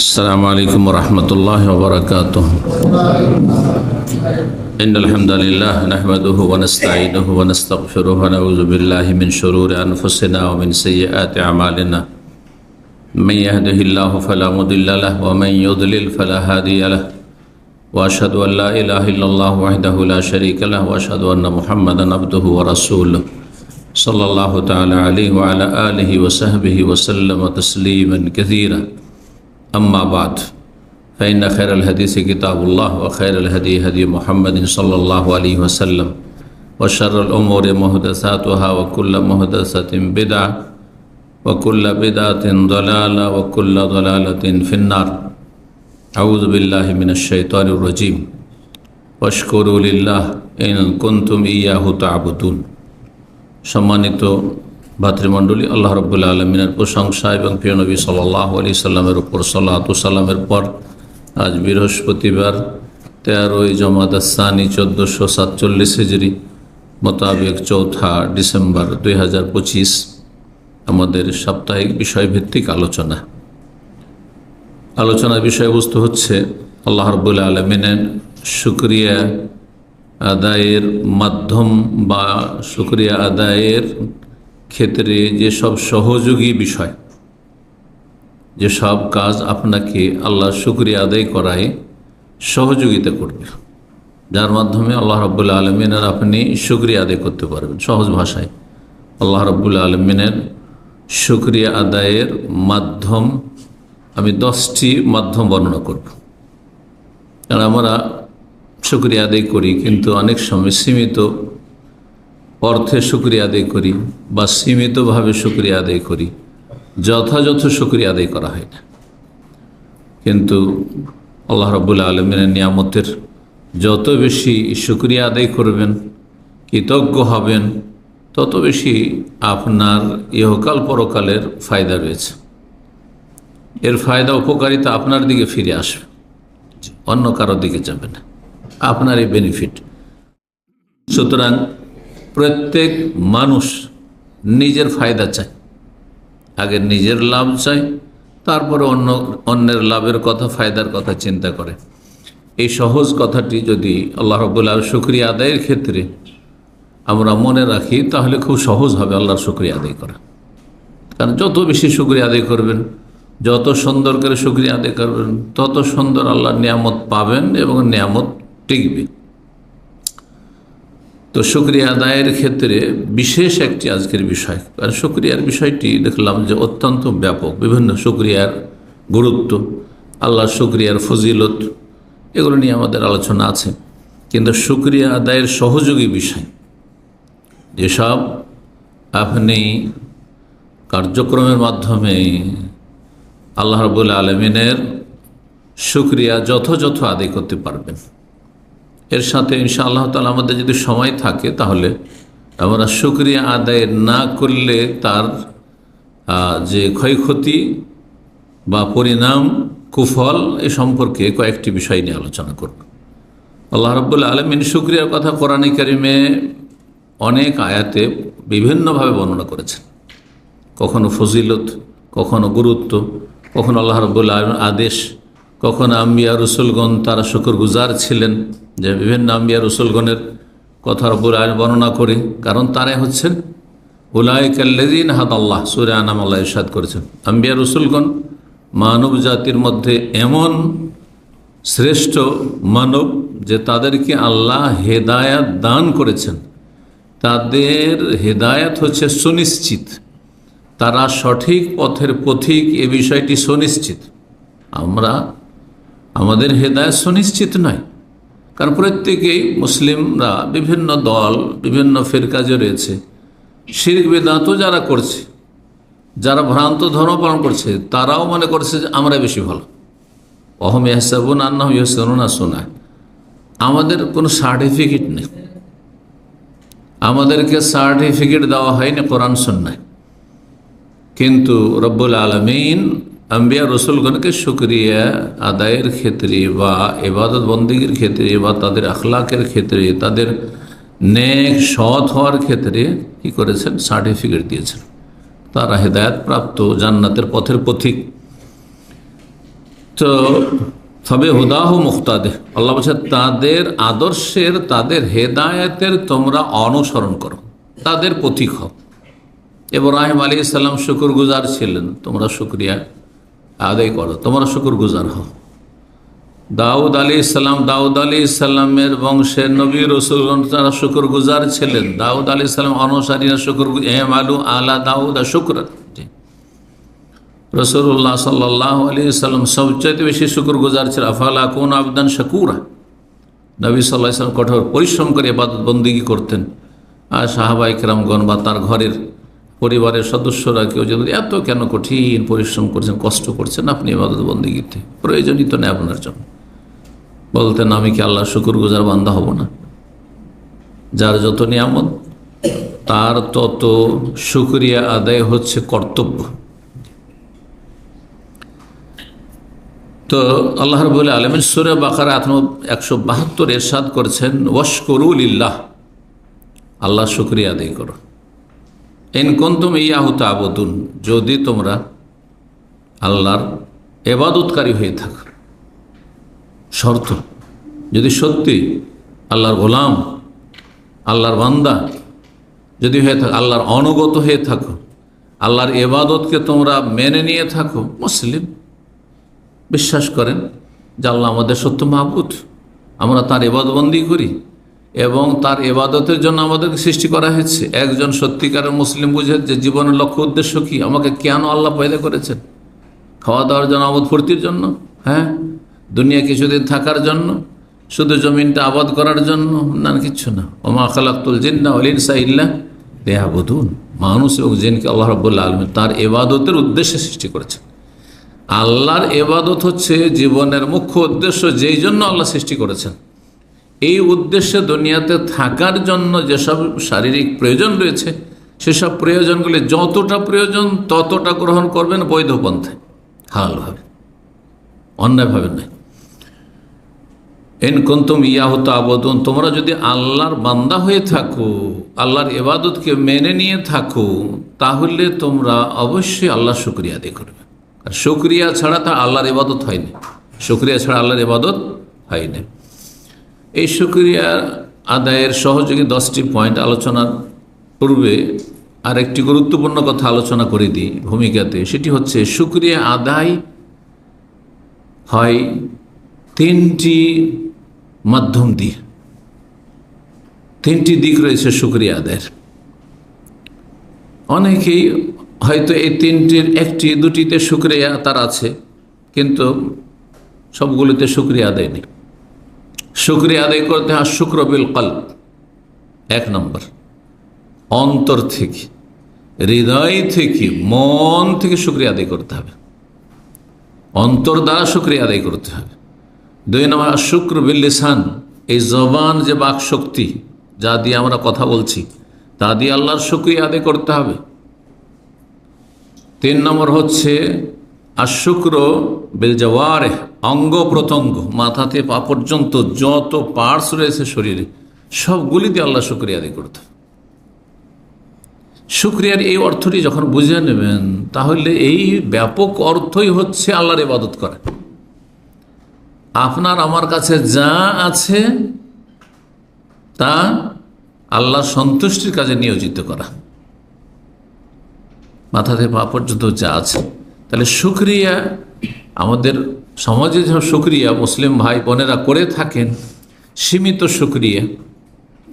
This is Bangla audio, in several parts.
السلام عليكم ورحمة الله وبركاته. إن الحمد لله نحمده ونستعينه ونستغفره ونعوذ بالله من شرور أنفسنا ومن سيئات أعمالنا. من يهده الله فلا مضل له ومن يضلل فلا هادي له. وأشهد أن لا إله إلا الله وحده لا شريك له وأشهد أن محمدا عبده ورسوله صلى الله تعالى عليه وعلى آله وصحبه وسلم تسليما كثيرا. أما بعد فإن خير الحديث كتاب الله وخير الهدي هدي محمد صلى الله عليه وسلم وشر الأمور محدثاتها وكل محدثة بدعة وكل بدعة ضلالة وكل ضلالة في النار. أعوذ بالله من الشيطان الرجيم. واشكروا لله إن كنتم إياه تعبدون. সম্মানিত ভাতৃমণ্ডলী, আল্লাহ রাব্বুল আলামিনের প্রশংসা এবং প্রিয় নবী সাল্লাল্লাহু আলাইহি সাল্লামের উপর সালাত ও সালামের পর আজ বৃহস্পতিবার 13ই জমাদাত আস-সানি 1447 হিজরি মোতাবেক 4 ডিসেম্বর 2025 আমাদের সাপ্তাহিক বিষয়ভিত্তিক আলোচনার বিষয়বস্তু হচ্ছে আল্লাহ রাব্বুল আলামিনের শুকরিয়া আদায়ের মাধ্যম বা শুকরিয়া আদায়ের ক্ষেত্রে যেসব সহযোগী বিষয়, যেসব কাজ আপনাকে আল্লাহ শুকরিয়া আদায় করায় সহযোগিতা করবে, যার মাধ্যমে আল্লাহ রাব্বুল আলামিনের আপনি শুকরিয়া আদায় করতে পারবেন। সহজ ভাষায় আল্লাহ রাব্বুল আলামিনের শুকরিয়া আদায়ের মাধ্যম আমি 10টি মাধ্যম বর্ণনা করব। কারণ আমরা শুকরিয়া আদায় করি, কিন্তু অনেক সময় সীমিত অর্থে শুকরিয়া আদায় করি বা সীমিতভাবে শুকরিয়া আদায় করি, যথাযথ শুকরিয়া আদায় করা হয় না। কিন্তু আল্লাহ রাব্বুল আলামিনের নিয়ামতের যত বেশি শুকরিয়া আদায় করবেন, কৃতজ্ঞ হবেন, তত বেশি আপনার ইহকাল পরকালের ফায়দা রয়েছে। এর ফায়দা উপকারিতা আপনার দিকে ফিরে আসবে, অন্য কারোর দিকে যাবে না, আপনার এই বেনিফিট। সুতরাং প্রত্যেক মানুষ নিজের ফায়দা চায়, আগে নিজের লাভ চায়, তারপরে অন্যের লাভের কথা, ফায়দার কথা চিন্তা করে। এই সহজ কথাটি যদি আল্লাহ রাব্বুল আলামিন শুকরিয়া আদায়ের ক্ষেত্রে আমরা মনে রাখি, তাহলে খুব সহজ হবে আল্লাহর শুকরিয়া আদায় করা। কারণ যত বেশি শুকরিয়া আদায় করবেন, যত সুন্দর করে শুকরিয়া আদায় করবেন, তত সুন্দর আল্লাহর নিয়ামত পাবেন এবং নিয়ামত টিকবে। তো শুকরিয়া আদায়ের ক্ষেত্রে বিশেষ একটি আজকের বিষয়, কারণ শুকরিয়ার বিষয়টি দেখলাম যে অত্যন্ত ব্যাপক। বিভিন্ন শুকরিয়ার গুরুত্ব, আল্লাহর শুকরিয়ার ফজিলত, এগুলো নিয়ে আমাদের আলোচনা আছে। কিন্তু শুকরিয়া আদায়ের সহযোগী বিষয়, যেসব আপনি কার্যক্রমের মাধ্যমে আল্লাহ রাব্বুল আলামিনের শুকরিয়া যথাযথ আদায় করতে পারবেন, এর সাথে ইনশাআল্লাহ তাআলা আমাদের যদি সময় থাকে, তাহলে আমরা শুকরিয়া আদায় না করলে তার যে ক্ষয়ক্ষতি বা পরিণাম, কুফল, এ সম্পর্কে কয়েকটি বিষয় নিয়ে আলোচনা করব। আল্লাহ রাব্বুল আলামিন শুকরিয়ার কথা কোরআনে কারিমে অনেক আয়াতে বিভিন্নভাবে বর্ণনা করেছেন। কখনো ফজিলত, কখনো গুরুত্ব, কখনো আল্লাহ রাব্বুল আলামিনের আদেশ, কখনো আম্বিয়া রসুলগণ তারা শুকরগুজার ছিলেন, যে বিভিন্ন আম্বিয়া রসুলগণের কথা রাব্বুল আলামিন বর্ণনা করে। কারণ তারাই হচ্ছেন উলাইকাল্লাযীনা হাদাল্লাহ, সূরা আনাম আল্লাহ ইরশাদ করেছেন, আম্বিয়া রসুলগণ মানব জাতির মধ্যে এমন শ্রেষ্ঠ মানব যে তাদেরকে আল্লাহ হেদায়াত দান করেছেন। তাদের হেদায়াত হচ্ছে সুনিশ্চিত, তারা সঠিক পথের পথিক, এ বিষয়টি সুনিশ্চিত। আমাদের হেদায়েত সুনিশ্চিত নয়, কারণ প্রত্যেকেই মুসলিমরা বিভিন্ন দল, বিভিন্ন ফিরকা যে রয়েছে, শিরক বিদআতও যারা করছে, যারা ভ্রান্ত ধর্ম পালন করছে, তারাও মনে করছে যে আমরা বেশি ভালো। অহম ইয়াহসাবুনা আন্নাহুম ইহসানুনা সুন্নাহ। আমাদের কোনো সার্টিফিকেট নেই, আমাদেরকে সার্টিফিকেট দেওয়া হয়নি কোরআন সুন্নাহ। কিন্তু রব্বুল আলামিন আম্বিয়া রসুলগণকে শুকরিয়া আদায়ের ক্ষেত্রে বা ইবাদত বন্দেগীর ক্ষেত্রে বা তাদের আখলাকের ক্ষেত্রে, তাদের নেক সৎ হওয়ার ক্ষেত্রে কি করেছেন? সার্টিফিকেট দিয়েছেন। তারা হেদায়েত প্রাপ্ত, জান্নাতের পথের পথিক। তো তবে হুদাহ মুখতাদে, আল্লাহ বলছে তাদের আদর্শের, তাদের হেদায়েতের তোমরা অনুসরণ করো, তাদের পথিক হও। ইব্রাহিম আলাইহিস সালাম শুকরগুজার ছিলেন, তোমরা শুকরিয়া আদায় করো, তোমরা শুকরগুজার হও। দাউদ আলাইহিস সালামের বংশের নবী রাসূলগণ তারা শুকরগুজার ছিলেন। দাউদ আলাইহিস সালাম অনুসারীরা আলু আলা দাউদ শুকরান। রাসূলুল্লাহ সাল্লাল্লাহু আলাইহি ওয়াসাল্লাম সবচেয়ে বেশি শুকরগুজার ছিলেন। আফালা কুনু আবদান শাকুরা, নবী সাল্লাল্লাহু আলাইহি ওয়াসাল্লাম কঠোর পরিশ্রম করে ইবাদত বন্দেগী করতেন। আর সাহাবায়ে কেরামগণ বা তার ঘরের পরিবারের সদস্যরা কেউ যদি এত কেন কঠিন পরিশ্রম করছেন, কষ্ট করছেন আপনি ইবাদত বন্দেগীতে, প্রয়োজনই তো নেই আপনার জন্য, বলতেন আমি কি আল্লাহর শুকরগুজার বান্দা হব না? যার যত নিয়ামত তার তত শুকরিয়া আদায় হচ্ছে কর্তব্য। তো আল্লাহ রাব্বুল আলামিন সূরা বাকারা 172 ইরশাদ করেছেন, ওয়াশকুরু লিল্লাহ, আল্লাহ শুকরিয়া আদায় করো। ইন কুনতুম ইয়াহু তা'বুদুন, যদি তোমরা আল্লাহর ইবাদতকারী হয়ে থাকো। শর্ত, যদি সত্যি আল্লাহর গোলাম, আল্লাহর বান্দা যদি হয়ে থাকো, আল্লাহর অনুগত হয়ে থাকো, আল্লাহর ইবাদতকে তোমরা মেনে নিয়ে থাকো, মুসলিম বিশ্বাস করেন যে আল্লাহ আমাদের সত্য মাবুদ, আমরা তার ইবাদতবন্দি করি এবং তার ইবাদতের জন্য আমাদেরকে সৃষ্টি করা হয়েছে। একজন সত্যিকারের মুসলিম বুঝে যে জীবনের লক্ষ্য উদ্দেশ্য কি, আমাকে কেন আল্লাহ পয়দা করেছেন? খাওয়া দাওয়ার জন্য, আমোদ ফুর্তির জন্য? হ্যাঁ। দুনিয়া কিছুদিন থাকার জন্য? শুধু জমিনটা আবাদ করার জন্য? না, কিচ্ছু না। ওমা খালাকতুল জিন্না ওয়াল ইনসা ইল্লা লিয়াবুদুন, মানুষ এবং জিনকে আল্লাহ রাব্বুল আলামিন তার ইবাদতের উদ্দেশ্যে সৃষ্টি করেছেন। আল্লাহর ইবাদত হচ্ছে জীবনের মুখ্য উদ্দেশ্য, যেই জন্য আল্লাহ সৃষ্টি করেছেন। এই উদ্দেশ্যে দুনিয়াতে থাকার জন্য যেসব শারীরিক প্রয়োজন রয়েছে, সেসব প্রয়োজনগুলি যতটা প্রয়োজন ততটা গ্রহণ করবেন বৈধ পন্থায়, হালালভাবে, অন্যায়ভাবে নয়। ইন কুনতুম ইয়াহু তা'বুদুন, তোমরা যদি আল্লাহর বান্দা হয়ে থাকো, আল্লাহর ইবাদতকে মেনে নিয়ে থাকো, তাহলে তোমরা অবশ্যই আল্লাহর শুকরিয়া আদায় করবে। আর শুকরিয়া ছাড়া তা আল্লাহর ইবাদত হয়নি, শুকরিয়া ছাড়া আল্লাহর ইবাদত হয়নি। এই শুকরিয়া আদায়ের সহযোগী 10টি পয়েন্ট আলোচনার পূর্বে আর একটি গুরুত্বপূর্ণ কথা আলোচনা করে দিই ভূমিকাতে। সেটি হচ্ছে শুকরিয়া আদায় হয় 3টি মাধ্যম দিয়ে, 3টি দিক রয়েছে শুকরিয়া আদায়ের। অনেকেই হয়তো এই 3টির 1টি 2টিতে শুকরিয়া তার আছে, কিন্তু সবগুলোতে শুকরিয়া আদায় নেই। শুকরিয়া আদায় করতে হয় শুকর বিল কলব, 1 নম্বর, অন্তর থেকে, হৃদয় থেকে, মন থেকে শুকরিয়া আদায় করতে হবে, অন্তর দ্বারা শুকরিয়া আদায় করতে হবে। 2 নম্বর শুকর বিল লিসান, এই জবান যে বাক শক্তি যা দিয়ে আমরা কথা বলছি তা দিয়ে আল্লাহর শুকরিয়া আদায় করতে হবে। 3 নম্বর হচ্ছে আশুক্র বিল জাওয়ারিহ, অঙ্গ প্রত্যঙ্গ, মাথা থেকে পা পর্যন্ত যত পার্টস রয়েছে শরীরে সবগুলি দিয়ে আল্লাহ শুকরিয়া আদায় করতে হবে। শুকরিয়ার এই অর্থটি যখন বুঝে নেবেন, তাহলে এই ব্যাপক অর্থই হচ্ছে আল্লাহর ইবাদত করা। আপনার আমার কাছে যা আছে তা আল্লাহর সন্তুষ্টির কাজে নিয়োজিত করা, মাথা থেকে পা পর্যন্ত যা আছে। তাহলে শুকরিয়া, আমাদের সমাজে যখন শুকরিয়া মুসলিম ভাই বোনেরা করে থাকেন, সীমিত শুকরিয়া,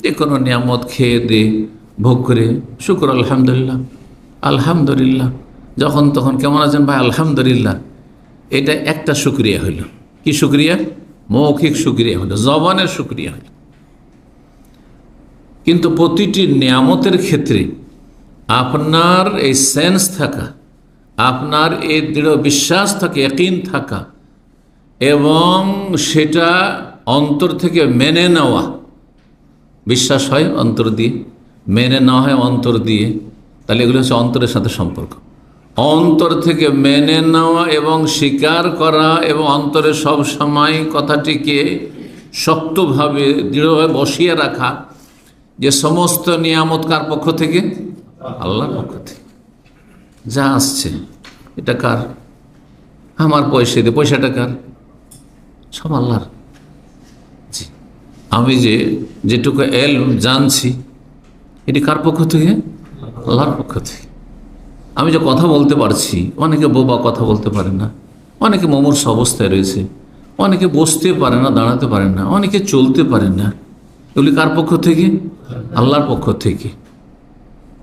যে কোনো নিয়ামত খেয়ে দে ভোগ করে শুকর আলহামদুলিল্লাহ, আলহামদুলিল্লাহ, যখন তখন কেমন আছেন ভাই, আলহামদুলিল্লাহ, এটা একটা শুকরিয়া হইল। কি শুকরিয়া? মৌখিক শুকরিয়া হলো, জবানের শুকরিয়া হলো। কিন্তু প্রতিটি নিয়ামতের ক্ষেত্রে আপনার এই সেন্স থাকা, আপনার এই দৃঢ় বিশ্বাস থাকে, ইয়াকিন থাকা এবং সেটা অন্তর থেকে মেনে নেওয়া। বিশ্বাস হয় অন্তর দিয়ে, মেনে নেওয়া হয় অন্তর দিয়ে, তাহলে এগুলো হচ্ছে অন্তরের সাথে সম্পর্ক। অন্তর থেকে মেনে নেওয়া এবং স্বীকার করা এবং অন্তরে সব সময় কথাটিকে শক্তভাবে দৃঢ়ভাবে বসিয়ে রাখা যে সমস্ত নিয়ামত কার পক্ষ থেকে? আল্লাহর পক্ষ থেকে। যা আসছে এটা কার? আমার পয়সা দিয়ে, পয়সাটা কার? সব আল্লাহর। জি, আমি যেটুকু জানছি এটি কার পক্ষ থেকে? আল্লাহর পক্ষ থেকে। আমি যে কথা বলতে পারছি, অনেকে বোবা, কথা বলতে পারে না, অনেকে মুমূর্ষু অবস্থায় রয়েছে, অনেকে বসতে পারে না, দাঁড়াতে পারে না, অনেকে চলতে পারে না, এগুলি কার পক্ষ থেকে? আল্লাহর পক্ষ থেকে।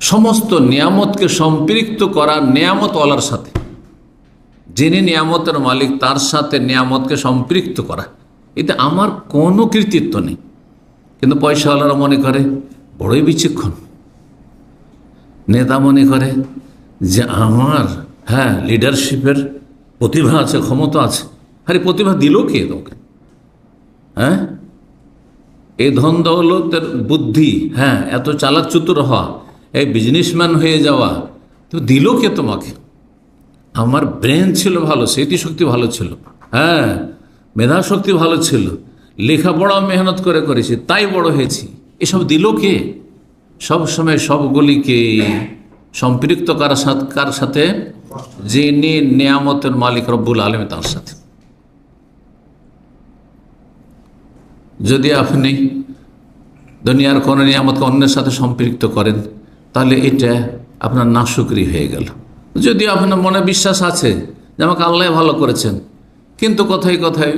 সমস্ত নিয়ামতকে সম্পৃক্ত করা নিয়ামতওয়ালার সাথে, যিনি নিয়ামতের মালিক তার সাথে নিয়ামতকে সম্পৃক্ত করা, এতে আমার কোনো কৃতিত্ব নেই। কিন্তু পয়সাওয়ালারা মনে করে বড়ই বিচক্ষণ, নেতা মনে করে যে আমার লিডারশিপের প্রতিভা আছে, ক্ষমতা আছে। আরে প্রতিভা দিল কে তোকে? এই ধন দৌলতের বুদ্ধি, এত চালাক চতুর হওয়া, এই বিজনেসম্যান হয়ে যাওয়া, তো দিল কে তোমাকে? আমার ব্রেন ছিল ভালো, স্মৃতিশক্তি ভালো ছিল, মেধা শক্তি ভালো ছিল, লেখাপড়া মেহনত করে করেছি, তাই বড় হয়েছি। এসব দিল কে? সবসময় সবগুলিকে সম্পৃক্ত কার সাথে? যিনি নিয়ামতের মালিক রব্বুল আলামিন, তার সাথে। যদি আপনি দুনিয়ার কোনো নিয়ামতকে অন্যের সাথে সম্পৃক্ত করেন, তাহলে এটা আপনার নাশুকরি হয়ে গেল। যদি আপনার মনে বিশ্বাস আছে যে আমাকে আল্লাহ ভালো করেছেন, কিন্তু কথায় কথায়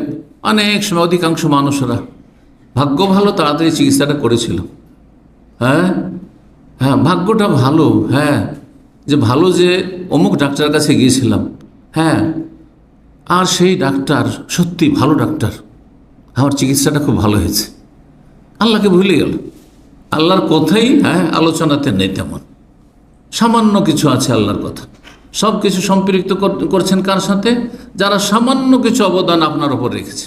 অনেক সময় অধিকাংশ মানুষরা ভাগ্য ভালো, তাড়াতাড়ি চিকিৎসাটা করেছিল, ভাগ্যটা ভালো, যে ভালো যে অমুক ডাক্তারের কাছে গিয়েছিলাম, আর সেই ডাক্তার সত্যি ভালো ডাক্তার, আমার চিকিৎসাটা খুব ভালো হয়েছে। আল্লাহকে ভুলে গেল। আল্লাহর কথাই আলোচনাতে নেই তেমন, সামান্য কিছু আছে আল্লাহর কথা। সব কিছু সম্পৃক্ত করছেন কার সাথে? যারা সামান্য কিছু অবদান আপনার ওপর রেখেছে।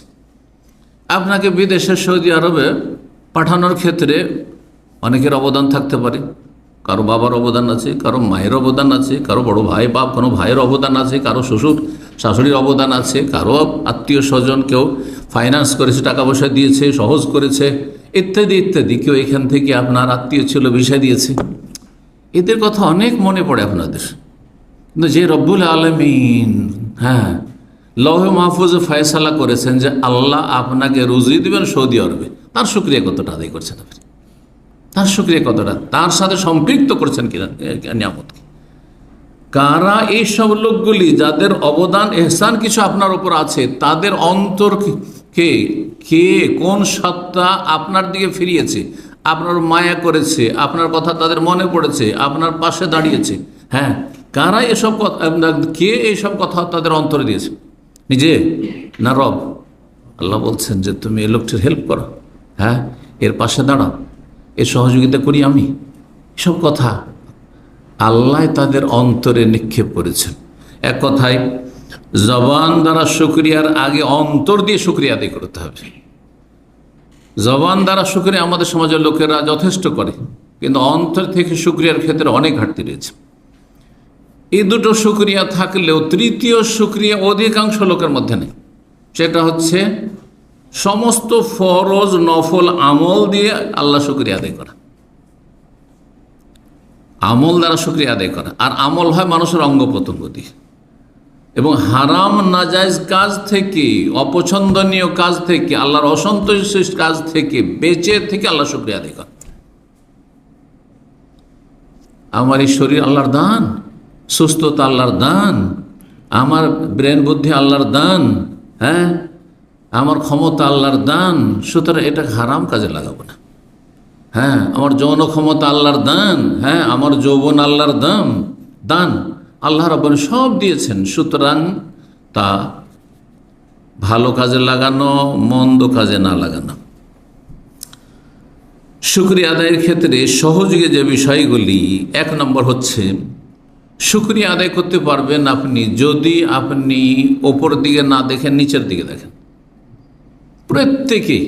আপনাকে বিদেশে সৌদি আরবে পাঠানোর ক্ষেত্রে অনেকের অবদান থাকতে পারে। কারো বাবার অবদান আছে, কারো মায়ের অবদান আছে, কারো বড় ভাই বা কোনো ভাইয়ের অবদান আছে, কারো শ্বশুর শাশুড়ির অবদান আছে, কারো আত্মীয় স্বজন কেউ ফাইন্যান্স করেছে, টাকা পয়সা দিয়েছে, সহজ করেছে, ইত্যাদি ইত্যাদি। কেউ এখান থেকে আপনার আত্মীয় ছিল, ভিসা দিয়েছে। এদের কথা অনেক মনে পড়ে আপনাদের। কিন্তু যে রব্বুল আলামিন লৌহে মাহফুজে ফয়সালা করেছেন যে আল্লাহ আপনাকে রুজি দেবেন সৌদি আরবে, তার শুকরিয়া কতটা আদায় করছেন আপনি? তার শুকরিয়া কতটা? তার সাথে সম্পৃক্ত করছেন কিনা নিয়ামতকে? কারা এইসব লোকগুলি যাদের অবদান এহসান কিছু আপনার উপর আছে, তাদের অন্তর কে কোন সত্তা আপনার দিকে ফিরিয়েছে, আপনার মায়া করেছে, আপনার কথা তাদের মনে পড়েছে, আপনার পাশে দাঁড়িয়েছে? কারা এসব কথা, কে এইসব কথা তাদের অন্তরে দিয়েছে? নিজে না রব? আল্লাহ বলছেন যে তুমি এই লোকটির হেল্প করো, এর পাশে দাঁড়াও, এর সহযোগিতা করি আমি। এসব কথা আল্লাহ তাদের অন্তরে নিক্ষেপ করেছেন। এক কথায় জবান দ্বারা শুকরিয়ার আগে অন্তর দিয়ে শুকরিয়া আদায় করতে হবে। জবান দ্বারা শুকরিয়া আমাদের সমাজের লোকেরা যথেষ্ট করে, কিন্তু অন্তর থেকে শুকরিয়ার ক্ষেত্রে অনেক ঘাটতি রয়েছে। এই দুটো শুকরিয়া থাকলেও তৃতীয় শুকরিয়া অধিকাংশ লোকের মধ্যে নেই। সেটা হচ্ছে সমস্ত ফরজ নফল আমল দিয়ে আল্লাহ শুকরিয়া আদায় করা, আমল দ্বারা শুকরিয়া আদায় করা। আর আমল হয় মানুষের অঙ্গ প্রত্যঙ্গ দিয়ে, এবং হারাম নাজায়েজ কাজ থেকে, অপছন্দনীয় কাজ থেকে, আল্লাহর অসন্তোষের কাজ থেকে বেঁচে থেকে আল্লাহ শুকরিয়া আদায় করা। আমার এই শরীর আল্লাহর দান, সুস্থতা আল্লাহর দান, আমার ব্রেন বুদ্ধি আল্লাহর দান, আমার ক্ষমতা আল্লাহর দান, সুতরাং এটা হারাম কাজে লাগাবো না। আমার যৌন ক্ষমতা আল্লাহর দান, আমার যৌবন আল্লাহর দান, আল্লাহ রাব্বুল সব দিয়েছেন, সুতরাং তা ভালো কাজে লাগানো, মন্দ কাজে না লাগানো। শুকরিয়া আদায়ের ক্ষেত্রে সহযোগী যে বিষয়গুলি, এক নম্বর হচ্ছে শুকরিয়া আদায় করতে পারবেন আপনি যদি আপনি ওপর দিকে না দেখেন, নিচের দিকে দেখেন। প্রত্যেকেই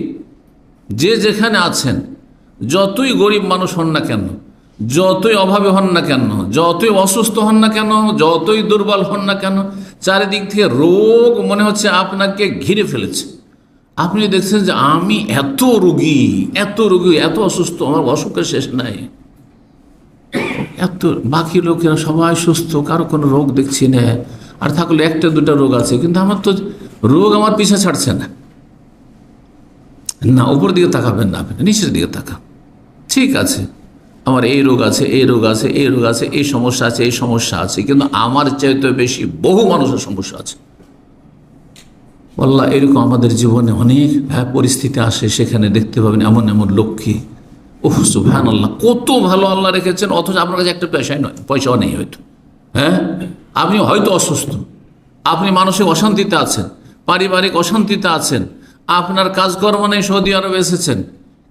যে যেখানে আছেন, যতই গরিব মানুষ হন না কেন, যতই অভাবে হন না কেন, যতই অসুস্থ হন না কেন, যতই দুর্বল হন না কেন, চারিদিক থেকে রোগ মনে হচ্ছে আপনাকে ঘিরে ফেলেছে। আপনি দেখছেন যে আমি এত রোগী, এত অসুস্থ, আমার অসুখের শেষ নাই, এত বাকি লোকেরা সবাই সুস্থ, কারো কোনো রোগ দেখছি না, আর থাকলে একটা দুটা রোগ আছে, কিন্তু আমার তো রোগ আমার পিছা ছাড়ছে না। না, উপর দিকে তাকাবেন না, আপনি নিচের দিকে তাকান। ঠিক আছে, আমার এই রোগ আছে, এই রোগ আছে, এই রোগ আছে, এই সমস্যা আছে, এই সমস্যা আছে, কিন্তু আমার চাইতে বেশি বহু মানুষের সমস্যা আছে। আল্লাহ, এরকম আমাদের জীবনে অনেক পরিস্থিতি আসে, সেখানে দেখতে পাবেন এমন এমন লোককে, ওহ সুবহানাল্লাহ, কত ভালো আল্লাহ রেখেছেন, অথচ আপনার কাছে একটা পয়সাও নেই হয়তো। হ্যাঁ, আপনি হয়তো অসুস্থ, আপনি মানসিক অশান্তিতে আছেন, পারিবারিক অশান্তিতে আছেন, আপনার কাজকর্ম নেই, সৌদি আরবে এসেছেন,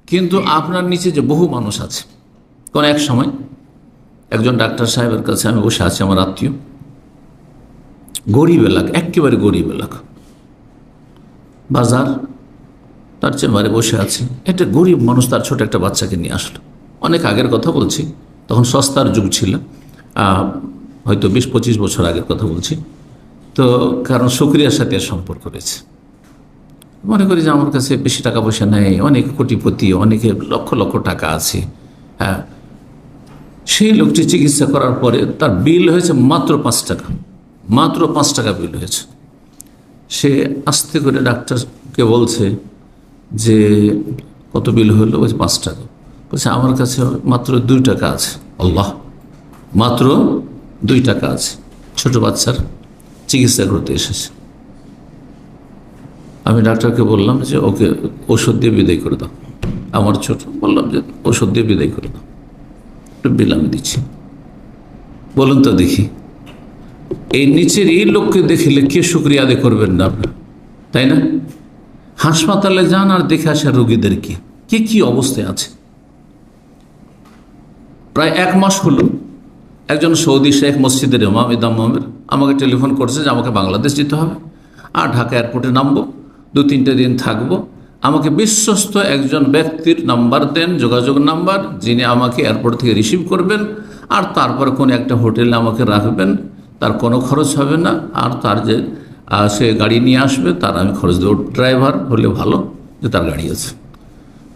কিন্তু আপনার নিচে যে বহু মানুষ আছে। কোন এক সময় একজন ডাক্তার সাহেবের কাছে আমি বসে আছি, আমার আত্মীয়, গরিব এলাকা, একেবারে গরিব এলাকা, বাজার, তার চেম্বারে বসে আছি। একটা গরিব মানুষ তার ছোট একটা বাচ্চাকে নিয়ে আসলো। অনেক আগের কথা বলছি, তখন সস্তার যুগ ছিল, হয়তো 20-25 বছর আগের কথা বলছি। তো কারণ শুকরিয়ার সাথে সম্পর্ক রয়েছে, মনে করি যে আমার কাছে বেশি টাকা পয়সা নেই, অনেক কোটিপতি, অনেকে লক্ষ লক্ষ টাকা আছে। হ্যাঁ, সেই লোকটি চিকিৎসা করার পরে তার বিল হয়েছে মাত্র 5 টাকা, মাত্র 5 টাকা বিল হয়েছে। সে আস্তে করে ডাক্তারকে বলছে যে কত বিল হলো? বলছে 5 টাকা। বলছে আমার কাছে মাত্র 2 টাকা আছে। আল্লাহ, মাত্র 2 টাকা আছে, ছোট বাচ্চার চিকিৎসা করতে এসেছে। আমি ডাক্তারকে বললাম যে ওকে ওষুধ দিয়ে বিদায় করে দাও। আমার ছোট, বললাম যে ওষুধ দিয়ে বিদায় করে দাও, একটু বিল আমি দিচ্ছি। বলুন তো দেখি, এই নিচের এই লোককে দেখিলে কে শুকরিয়া আদায় করবেন না আপনার, তাই না? হাসপাতালে যান আর দেখে আসা রোগীদের কি কি অবস্থায় আছে। প্রায় 1 মাস হলো একজন সৌদি শেখ, মসজিদের ইমাম, ইমামের আমাকে টেলিফোন করছে যে আমাকে বাংলাদেশ যেতে হবে, আর ঢাকা এয়ারপোর্টে নামবো, 2-3 দিন থাকবো। আমাকে বিশ্বস্ত একজন ব্যক্তির নাম্বার দেন, যোগাযোগ নাম্বার, যিনি আমাকে এয়ারপোর্ট থেকে রিসিভ করবেন, আর তারপর কোনো একটা হোটেলে আমাকে রাখবেন, তার কোনো খরচ হবে না, আর তার যে সে গাড়ি নিয়ে আসবে তার আমি খরচ দেবো। ড্রাইভার হলে ভালো, যে তার গাড়ি আছে।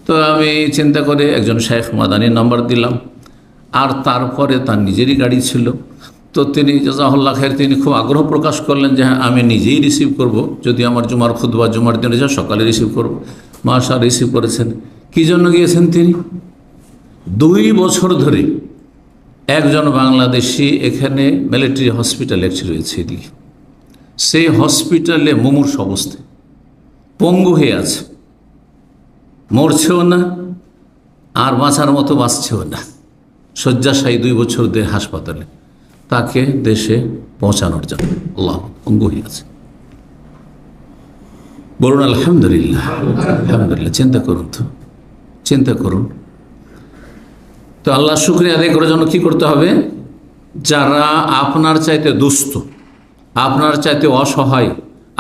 তো আমি চিন্তা করে একজন শেখ মাদানির নাম্বার দিলাম, আর তারপরে তার নিজেরই গাড়ি ছিল। তো তিনি জাযাহুল্লাহ খায়ের, তিনি খুব আগ্রহ প্রকাশ করলেন যে হ্যাঁ আমি নিজেই রিসিভ করব, যদি আমার জুমার খুতবা জুমার দিনে যা সকালে রিসিভ করব। মাশাআল্লাহ, রিসিভ করেছেন। কী জন্য গিয়েছেন তিনি? 2 বছর ধরে একজন বাংলাদেশি এখানে মিলিটারি হসপিটাল একটি রয়েছে এদিকে, সেই হসপিটালে মুমূর্ষ অবস্থায় পঙ্গু হয়ে আছে, মরছেও না আর বাঁচার মতো বাঁচছেও না, শয্যাশায়ী 2 বছর ধরে হাসপাতালে, তাকে দেশে পৌঁছানোর জন্য। আল্লাহ, পঙ্গু হয়ে আছে। বলুন আলহামদুলিল্লাহ, আলহামদুলিল্লাহ। চিন্তা করুন তো, চিন্তা করুন তো। আল্লাহ শুকরিয়া আদায় করার জন্য কী করতে হবে? যারা আপনার চাইতে দুস্থ, আপনার চাইতে অসহায়,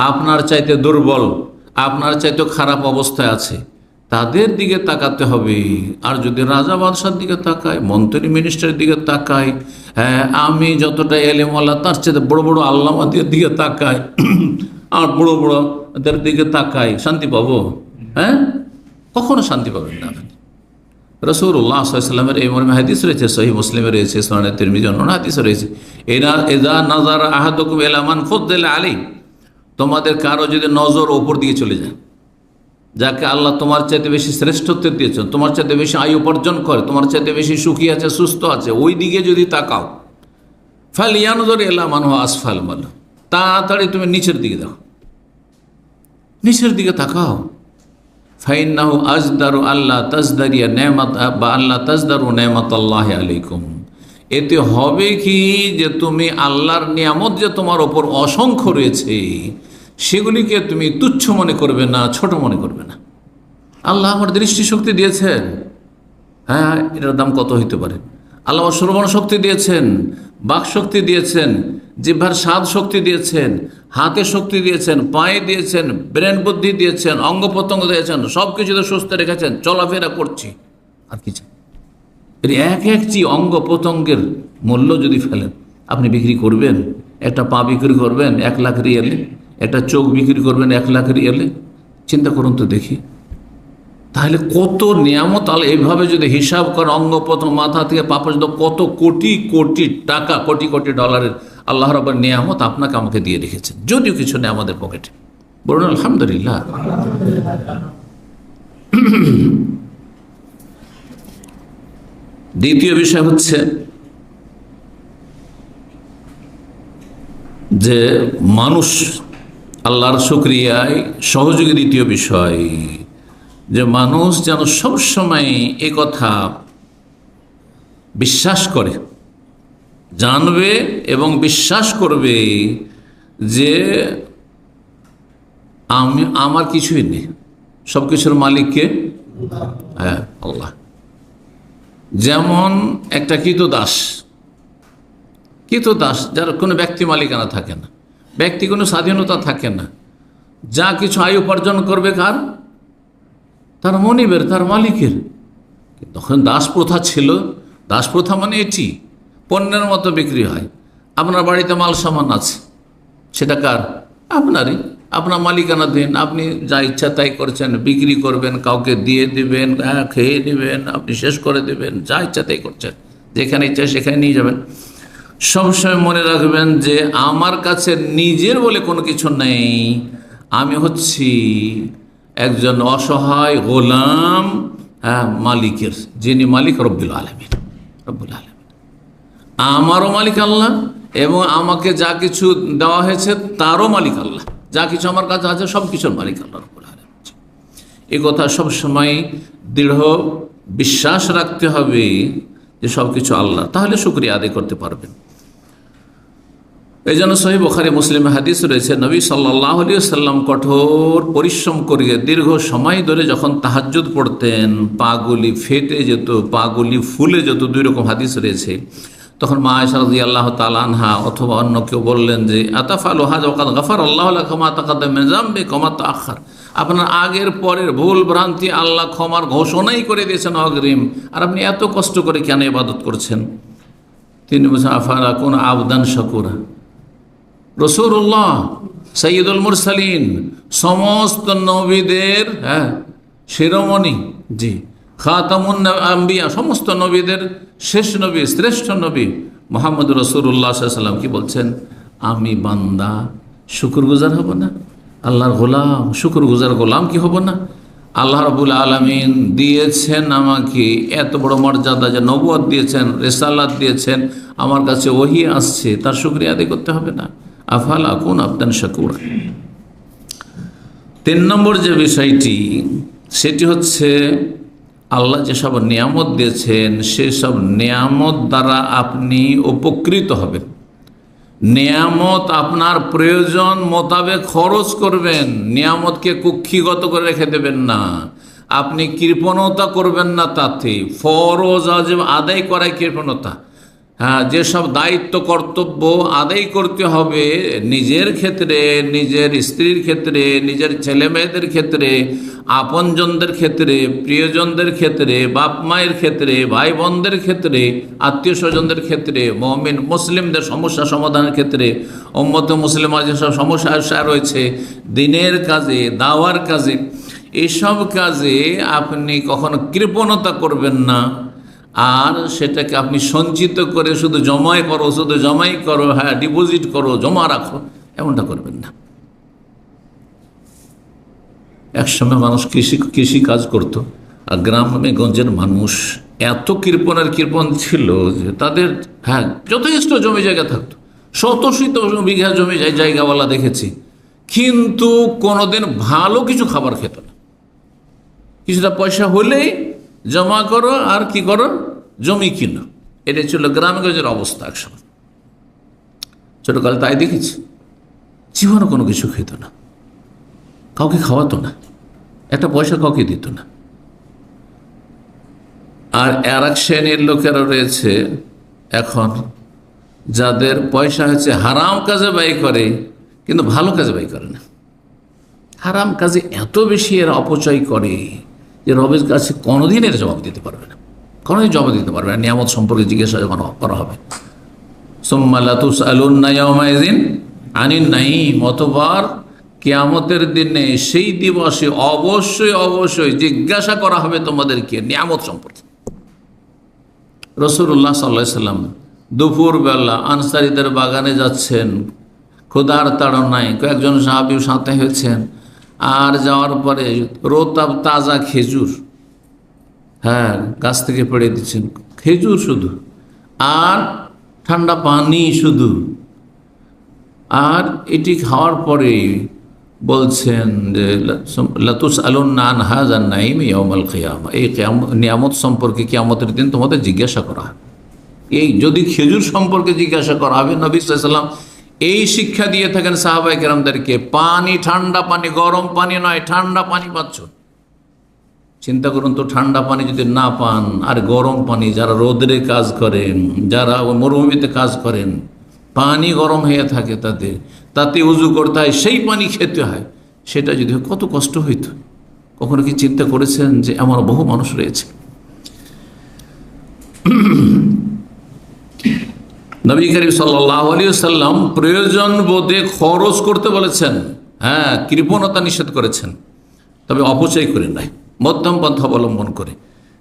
আপনার চাইতে দুর্বল, আপনার চাইতে খারাপ অবস্থায় আছে, তাদের দিকে তাকাতে হবে। আর যদি রাজা বাদশার দিকে তাকায়, মন্ত্রী মিনিস্টারের দিকে তাকায়, হ্যাঁ আমি যতটা এলেমওয়ালা তার চাইতে বড় বড় আল্লামাদের দিকে তাকায়, আর বড় বড়দের দিকে তাকায়, শান্তি পাবো? হ্যাঁ, কখনো শান্তি পাবেন না। রাসূলুল্লাহ সাল্লাল্লাহু আলাইহি ওয়াসাল্লামের এই মর্মে হাদিস রয়েছে, সহিহ মুসলিমে রয়েছে, সুনানে তিরমিজি অন্যান্য হাদিসে রয়েছে, ইযা নাযারা আহাদুকুম ইলা মান ফুদ্দিলা আলাইহি, তোমাদের কারো যদি নজর ওপর দিকে চলে যায়, যাকে আল্লাহ তোমার চাইতে বেশি শ্রেষ্ঠত্ব দিয়েছেন, তোমার চাইতে বেশি আয়ু উপার্জন করে, তোমার চাইতে বেশি সুখী আছে, সুস্থ আছে, ওই দিকে যদি তাকাও, ফালিয়ানজুর ইলা মান হুয়া আসফাল মিনহু, তাড়াতাড়ি তুমি নিচের দিকে দেখো, নিচের দিকে তাকাও। ফাইন্নাহু আজদারু আল্লাহ তাজদারিয়া নেমাত বা আল্লাহ তাজদারু নেমাতাল্লাহি আলাইকুম, এতে হবে কি যে তুমি আল্লাহর নিয়ামত যে তোমার ওপর অসংখ্য রয়েছে সেগুলিকে তুমি তুচ্ছ মনে করবে না, ছোট মনে করবে না। আল্লাহ আমার দৃষ্টিশক্তি দিয়েছেন, হ্যাঁ এটার দাম কত হইতে পারে। আল্লাহ আমার শ্রবণ শক্তি দিয়েছেন, বাক শক্তি দিয়েছেন, জিহ্বার স্বাদ শক্তি দিয়েছেন, হাতে শক্তি দিয়েছেন, পায়ে দিয়েছেন, ব্রেন বুদ্ধি দিয়েছেন, অঙ্গ প্রত্যঙ্গ দিয়েছেন, সব কিছুতে সুস্থ রেখেছেন, চলাফেরা করছি, আর কি চাই? এর একটি অঙ্গ প্রত্যঙ্গের মূল্য যদি ফেলেন, আপনি বিক্রি করবেন? একটা পা বিক্রি করবেন 1 লাখ রিয়ালে, একটা চোখ বিক্রি করবেন 1 লাখ রিয়ালে? চিন্তা করুন তো দেখি। তাহলে কত নিয়ামত আল্লাহ এইভাবে যদি হিসাব করে অঙ্গ প্রথম মাথা থেকে পা পর্যন্ত কত কোটি কোটি টাকা, কোটি কোটি ডলারের আল্লাহ রাব্বুল নিয়ামত আপনাকে আমাকে দিয়ে রেখেছেন, যদিও কিছু নেই আমাদের পকেটে। বলুন আলহামদুলিল্লাহ। দ্বিতীয় বিষয় হচ্ছে যে মানুষ আল্লাহর শুকরিয়ায় সহযোগী। দ্বিতীয় বিষয় যে মানুষ যেন সবসময় এ কথা বিশ্বাস করে, জানবে এবং বিশ্বাস করবে যে আমার কিছুই নেই, সব কিছুর মালিককে, হ্যাঁ, আল্লাহ। যেমন একটা কৃতদাস, যার কোনো ব্যক্তি মালিকানা থাকে না, ব্যক্তি কোনো স্বাধীনতা থাকে না, যা কিছু আয় উপার্জন করবে কার? তার মনিবের, তার মালিকের। তখন দাস প্রথা ছিল। দাস প্রথা মানে এটি পণ্যের মতো বিক্রি হয়। আপনার বাড়িতে মাল সামান আছে, সেটা কার? আপনারই। আপনার মালিকানা দিন, আপনি যা ইচ্ছা তাই করছেন, বিক্রি করবেন, কাউকে দিয়ে দিবেন, খেয়ে নেবেন, আপনি শেষ করে দেবেন, যা ইচ্ছা তাই করছেন, যেখানে ইচ্ছা সেখানে নিয়ে যাবেন। সবসময় মনে রাখবেন যে আমার কাছে নিজের বলে কোনো কিছু নেই, আমি হচ্ছি একজন অসহায় গোলাম মালিকের, যিনি মালিক রব্বুল আলামিন। রব্বুল আলামিন আমারও মালিক আল্লাহ, এবং আমাকে যা কিছু দেওয়া হয়েছে তারও মালিক আল্লাহ। যা কিছু আমার কাছে আছে সব কিছুর মালিক আল্লাহ রব্বুল আলামিন। এই কথা সবসময় দৃঢ় বিশ্বাস রাখতে হবে যে সব কিছু আল্লাহ, তাহলে শুকরিয়া আদায় করতে পারবেন। এই জন্য সহিহ বুখারী মুসলিমে হাদিস রয়েছে, নবী সাল্লাল্লাহু আলাইহি ওয়াসাল্লাম কঠোর পরিশ্রম করিয়ে দীর্ঘ সময় ধরে যখন তাহাজ্জুদ পড়তেন, পাগুলি ফেটে যেত, পাগুলি ফুলে যেত, দুই রকম হাদিস রয়েছে। তখন মা আয়েশা রাদিয়াল্লাহু তাআলা আনহা অথবা অন্য কেউ বললেন যে আতাফালু হাযা ওয়া কাদ গাফারাল্লাহু লাকা মা তাকাদ্দামা মিন যামবিকা ওয়া মা তাআখার। আপনার আগের পরের ভুল ভ্রান্তি আল্লাহ ক্ষমার ঘোষণাই করে দিয়েছেন অগ্রিম, আর আপনি এত কষ্ট করে কেন ইবাদত করছেন? তিনি বলছেন আফালা কুন আবদান শাকুরা। রাসূলুল্লাহ সাইয়্যিদুল মুরসালিন, সমস্ত নবীদের শিরোমণি, জি, খাতামুন আম্বিয়া, সমস্ত নবীদের শেষ নবী, শ্রেষ্ঠ নবী মুহাম্মদ রাসূলুল্লাহ সাল্লাল্লাহু আলাইহি ওয়াসাল্লাম কি বলছেন? আমি বান্দা, শুকরগুজার হব না? আল্লাহর গোলাম, শুকরগুজার গোলাম কি হব না? আল্লাহ রাব্বুল আলামিন দিয়েছেন আমাকে এত বড় মর্যাদা, যে নবুয়ত দিয়েছেন, রিসালাত দিয়েছেন, আমার কাছে ওহী আসছে, তার শুকরিয়া আদায় করতে হবে না? আফালা আকুন আবদান শাকুরা। 3 নম্বর যে বিষয়টি, সেটি হচ্ছে আল্লাহ যেসব নিয়ামত দিয়েছেন সেসব নিয়ামত দ্বারা আপনি উপকৃত হবেন। নিয়ামত আপনার প্রয়োজন মোতাবেক খরচ করবেন, নিয়ামতকে কুক্ষিগত করে রেখে দেবেন না, আপনি কৃপণতা করবেন না। তাতে ফরজ ওয়াজিব আদায় করাই কৃপণতা। যেসব দায়িত্ব কর্তব্য আদায় করতে হবে নিজের ক্ষেত্রে, নিজের স্ত্রীর ক্ষেত্রে, নিজের ছেলে মেয়েদের ক্ষেত্রে, আপনজনদের ক্ষেত্রে, প্রিয়জনদের ক্ষেত্রে, বাপ মায়ের ক্ষেত্রে, ভাই বোনদের ক্ষেত্রে, আত্মীয় স্বজনদের ক্ষেত্রে, মুমিন মুসলিমদের সমস্যা সমাধানের ক্ষেত্রে, উম্মতে মুসলিমার যেসব সমস্যা রয়েছে, দিনের কাজে, দাওয়ার কাজে, এসব কাজে আপনি কখনো কৃপণতা করবেন না। আর সেটাকে আপনি সঞ্চিত করে শুধু জমাই করো, ডিপোজিট করো, জমা রাখো, এমনটা করবেন না। একসময় মানুষ কৃষি কাজ করতো, আর গ্রামে গঞ্জের মানুষ এত কৃপণ ছিল যে তাদের যথেষ্ট জমি জায়গা থাকতো, শত বিঘা জমি জায়গাওয়ালা দেখেছি, কিন্তু কোনোদিন ভালো কিছু খাবার খেত না। কিছুটা পয়সা হলেই জমা করো আর কি করো, জমি কিনো। এটাই ছিল গ্রামগঞ্জের অবস্থা একসময়। ছোটকালে তাই দেখেছি, জীবনে কোনো কিছু খেত না, কাউকে খাওয়াতো না, একটা পয়সা কাউকে দিত না। আর এক শ্রেণীর লোকেরা রয়েছে এখন, যাদের পয়সা হচ্ছে হারাম কাজে ব্যয় করে, কিন্তু ভালো কাজে ব্যয় করে না। হারাম কাজে এত বেশি এরা অপচয় করে যে রবের কাছে কোনোদিন এর জবাব দিতে পারবে না, কোনোদিন জবাব দিতে পারবে না। নিয়ামত সম্পর্কে জিজ্ঞাসা যখন করা হবে, সুম্মা লা তুসআলুন্না ইয়াওমাইযিন আনিন নাঈম, অতঃপর কিয়ামতের দিনে সেই দিবসে অবশ্যই অবশ্যই জিজ্ঞাসা করা হবে তোমাদেরকে নিয়ামত সম্পর্কে। রাসূলুল্লাহ সাল্লাল্লাহু আলাইহি সাল্লাম দুপুরবেলা আনসারীদের বাগানে যাচ্ছেন, ক্ষুধার তাড়নায় কয়েকজন সাহাবী সাথে হয়েছেন, আর যাওয়ার পরে রোতাব তাজা খেজুর, হ্যাঁ, গাছ থেকে পেড়ে দিচ্ছেন, খেজুর শুধু, আর ঠান্ডা পানি শুধু। আর এটি খাওয়ার পরে বলছেন যে লাতুসআলুন্না আন হাযা আন-নাঈম ইয়াওমাল কিয়ামা, এই নিয়ামত সম্পর্কে কিয়ামতের দিন তোমাদের জিজ্ঞাসা করা হবে। এই যদি খেজুর সম্পর্কে জিজ্ঞাসা করা হবে, নবী সাল্লাল্লাহু আলাইহি ওয়াসাল্লাম এই শিক্ষা দিয়ে থাকেন সাহাবায়ে কেরামদেরকে, পানি ঠান্ডা পানি, গরম পানি নয়, ঠান্ডা পানি পাচ্ছ। চিন্তা করুন তো, ঠান্ডা পানি যদি না পান আর গরম পানি, যারা রোদরে কাজ করেন, যারা মরুভূমিতে কাজ করেন, পানি গরম হয়ে থাকে, তাতে উজু করতে হয়, সেই পানি খেতে হয়, সেটা যদি কত কষ্ট হইত। কখনো কি চিন্তা করেছেন যে এমন বহু মানুষ রয়েছে? নবী করিম সাল্লাল্লাহু আলাইহি ওয়াসাল্লাম প্রয়োজন বোধে খরচ করতে বলেছেন, হ্যাঁ, কৃপণতা নিষেধ করেছেন, তবে অপচয় করে নাই, মধ্যম পন্থা অবলম্বন করে।